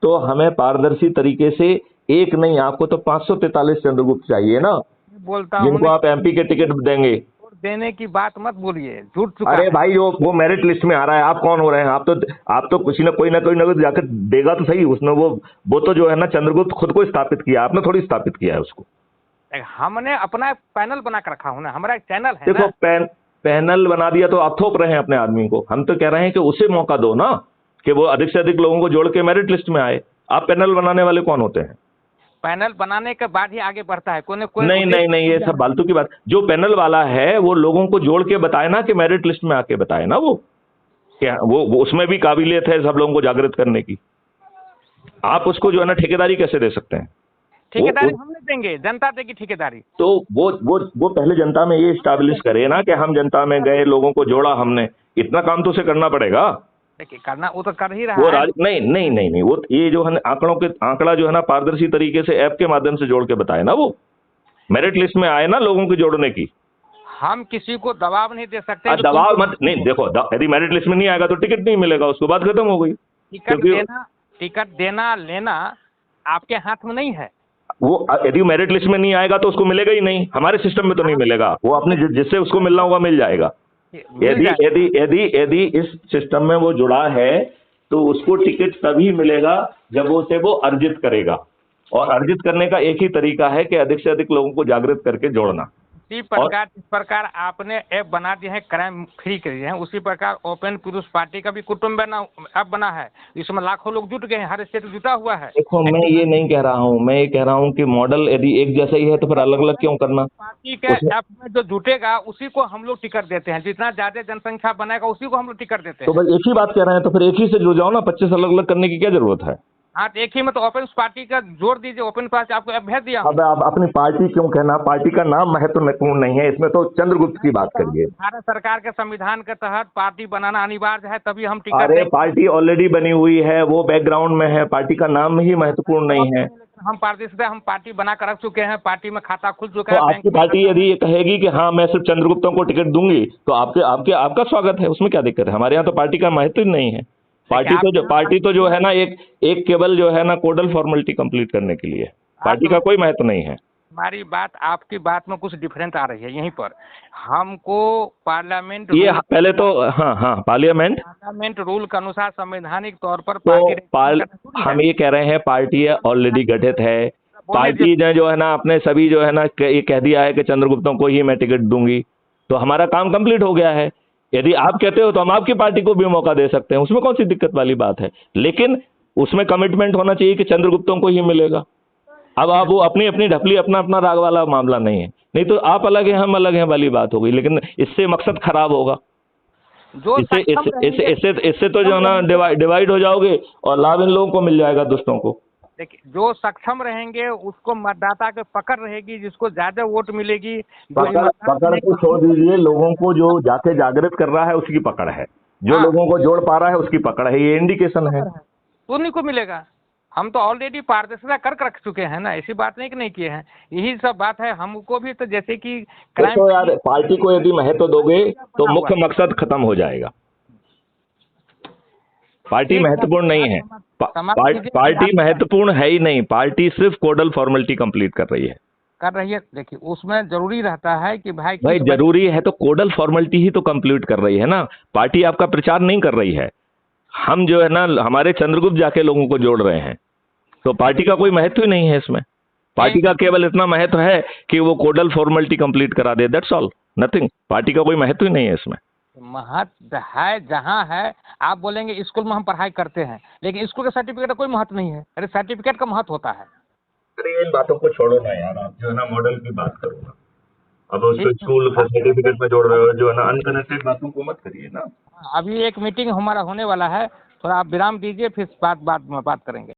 तो हमें पारदर्शी तरीके से, एक नहीं आपको तो 543 चंद्रगुप्त चाहिए ना, बोलता जिनको आप एमपी के टिकट देंगे। देने की बात मत बोलिए, झूठ चुका। अरे भाई वो मेरिट लिस्ट में आ रहा है, आप कौन हो रहे हैं? आप तो किसी ना कोई जाकर देगा तो सही उसने, वो तो जो है ना चंद्रगुप्त खुद को स्थापित किया, आपने थोड़ी स्थापित किया है उसको। हमने अपना पैनल बना कर रखा हूँ ना, हमारा एक चैनल है। देखो पैनल बना दिया तो आप थोप रहे हैं अपने आदमी को, हम तो कह रहे हैं कि उसे मौका दो ना, कि वो अधिक से अधिक लोगों को जोड़ के मेरिट लिस्ट में आए। आप पैनल बनाने वाले कौन होते हैं? पैनल बनाने के बाद ही आगे बढ़ता है, कोई नहीं, ये सब फालतू की बात। जो पैनल वाला है वो लोगों को जोड़ के बताए ना, कि मेरिट लिस्ट में आके बताए ना, वो क्या वो उसमें भी काबिलियत है सब लोगों को जागृत करने की। आप उसको जो है ना ठेकेदारी कैसे दे सकते हैं? ठेकेदारी हम नहीं देंगे, जनता देगी ठेकेदारी। तो वो पहले जनता में ये स्टैब्लिश करे ना कि हम जनता में गए, लोगों को जोड़ा हमने, इतना काम तो उसे करना पड़ेगा। करना वो तो कर ही रहा है। नहीं, वो ये जो है आंकड़ा जो है ना पारदर्शी तरीके से ऐप के माध्यम से जोड़ के बताए ना, वो मेरिट लिस्ट में आए ना लोगों को जोड़ने की। हम किसी को दबाव नहीं दे सकते। दबाव मत, नहीं देखो, यदि मेरिट लिस्ट में नहीं आएगा तो टिकट नहीं मिलेगा, उसको बात खत्म हो गई। टिकट देना लेना आपके हाथ में नहीं है। वो यदि मेरिट लिस्ट में नहीं आएगा तो उसको मिलेगा ही नहीं, हमारे सिस्टम में तो नहीं मिलेगा, वो अपने जिससे उसको मिलना होगा मिल जाएगा। यदि इस सिस्टम में वो जुड़ा है तो उसको टिकट तभी मिलेगा जब वो अर्जित करेगा, और अर्जित करने का एक ही तरीका है कि अधिक से अधिक लोगों को जागृत करके जोड़ना। इसी प्रकार जिस प्रकार आपने ऐप बना दिए हैं, क्राइम फ्री कर दिए हैं, उसी प्रकार ओपन पुरुष पार्टी का भी कुटुंब ऐप बना है, इसमें लाखों लोग जुट गए हैं, हर स्टेट जुटा हुआ है। देखो मैं ये नहीं कह रहा हूँ, मैं ये कह रहा हूँ कि मॉडल यदि एक जैसा ही है तो फिर अलग अलग क्यों करना? पार्टी के ऐप में जो जुटेगा उसी को हम लोग टिकट देते हैं, जितना ज्यादा जनसंख्या बनेगा उसी को हम लोग टिकट देते हैं। तो बस एक ही बात कह रहे हैं, तो फिर एक ही से जुड़ जाओ ना, 25 अलग अलग करने की क्या जरूरत है? हाँ, तो एक ही में तो ओपन पार्टी का जोड़ दीजिए, ओपन पार्टी आपको ऐप भेज दिया। अब आप अपनी पार्टी क्यों कहना, पार्टी का नाम महत्वपूर्ण नहीं है इसमें, तो चंद्रगुप्त की बात करिए। भारत सरकार के संविधान के तहत पार्टी बनाना अनिवार्य है, तभी हम टिकट। अरे पार्टी ऑलरेडी बनी हुई है, वो बैकग्राउंड में है, पार्टी का नाम ही महत्वपूर्ण नहीं है। हम पार्टी से हम पार्टी बना कर रख चुके हैं, पार्टी में खाता खुल चुका है। तो आपकी पार्टी यदि ये कहेगी कि हाँ मैं सिर्फ चंद्रगुप्तों को टिकट दूंगी तो आपका स्वागत है, उसमें क्या दिक्कत है? हमारे यहाँ तो पार्टी का महत्व नहीं है। पार्टी तो जो है ना एक केवल जो है ना कोडल फॉर्मेलिटी कंप्लीट करने के लिए। पार्टी का कोई महत्व नहीं है। हमारी बात आपकी बात में कुछ डिफरेंट आ रही है यहीं पर। हमको पार्लियामेंट ये पहले तो हाँ पार्लियामेंट रूल के अनुसार संवैधानिक तौर पर तो हम ये कह रहे हैं पार्टी ऑलरेडी गठित है। पार्टी ने जो है ना अपने सभी जो है ना ये कह दिया है कि चंद्रगुप्तों को ही मैं टिकट दूंगी, तो हमारा काम कंप्लीट हो गया है। यदि आप कहते हो तो हम आपकी पार्टी को भी मौका दे सकते हैं, उसमें कौन सी दिक्कत वाली बात है। लेकिन उसमें कमिटमेंट होना चाहिए कि चंद्रगुप्तों को ही मिलेगा। अब आप वो अपनी अपनी ढपली अपना अपना राग वाला मामला नहीं है, नहीं तो आप अलग हैं हम अलग हैं वाली बात हो गई। लेकिन इससे मकसद खराब होगा। इससे तो जो है ना डिवाइड हो जाओगे और लाभ इन लोगों को मिल जाएगा, दुष्टों को। देखिए, जो सक्षम रहेंगे उसको मतदाता के पकड़ रहेगी, जिसको ज्यादा वोट मिलेगी। पकड़ को छोड़ दीजिए, लोगों को जो जाके जागृत कर रहा है उसकी पकड़ है, जो लोगों को जोड़ पा रहा है उसकी पकड़ है, ये इंडिकेशन है। उन्हीं को मिलेगा। हम तो ऑलरेडी पारदर्शिता कर रख चुके हैं ना, ऐसी बात नहीं कि नहीं किए हैं। यही सब बात है। हमको भी तो जैसे कि तो यार पार्टी को यदि महत्व दोगे तो मुख्य मकसद खत्म हो जाएगा। पार्टी महत्वपूर्ण नहीं है, पार्टी महत्वपूर्ण है ही नहीं। पार्टी सिर्फ कोडल फॉर्मेलिटी कंप्लीट कर रही है। देखिए, उसमें जरूरी रहता है कि भाई जरूरी है तो कोडल फॉर्मेलिटी ही तो कंप्लीट कर रही है ना। पार्टी आपका प्रचार नहीं कर रही है। हम जो है ना हमारे चंद्रगुप्त जाके लोगों को जोड़ रहे हैं, तो पार्टी का कोई महत्व ही नहीं है इसमें। पार्टी का केवल इतना महत्व है कि वो कोडल फॉर्मेलिटी कंप्लीट करा दे, दैट्स ऑल, नथिंग। पार्टी का कोई महत्व ही नहीं है इसमें। महत्व है जहाँ है। आप बोलेंगे स्कूल में हम पढ़ाई करते हैं, लेकिन स्कूल के सर्टिफिकेट का कोई महत्व नहीं है। अरे सर्टिफिकेट का महत्व होता है। अरे इन बातों को छोड़ो ना यार, आप जो है ना मॉडल की बात करो ना। अब उसको स्कूल सर्टिफिकेट में जोड़ रहे हो, जो है ना अनकनेक्टेड बातों को मत करिए ना। अभी एक मीटिंग हमारा होने वाला है, थोड़ा आप विराम दीजिए, फिर बात में बात करेंगे।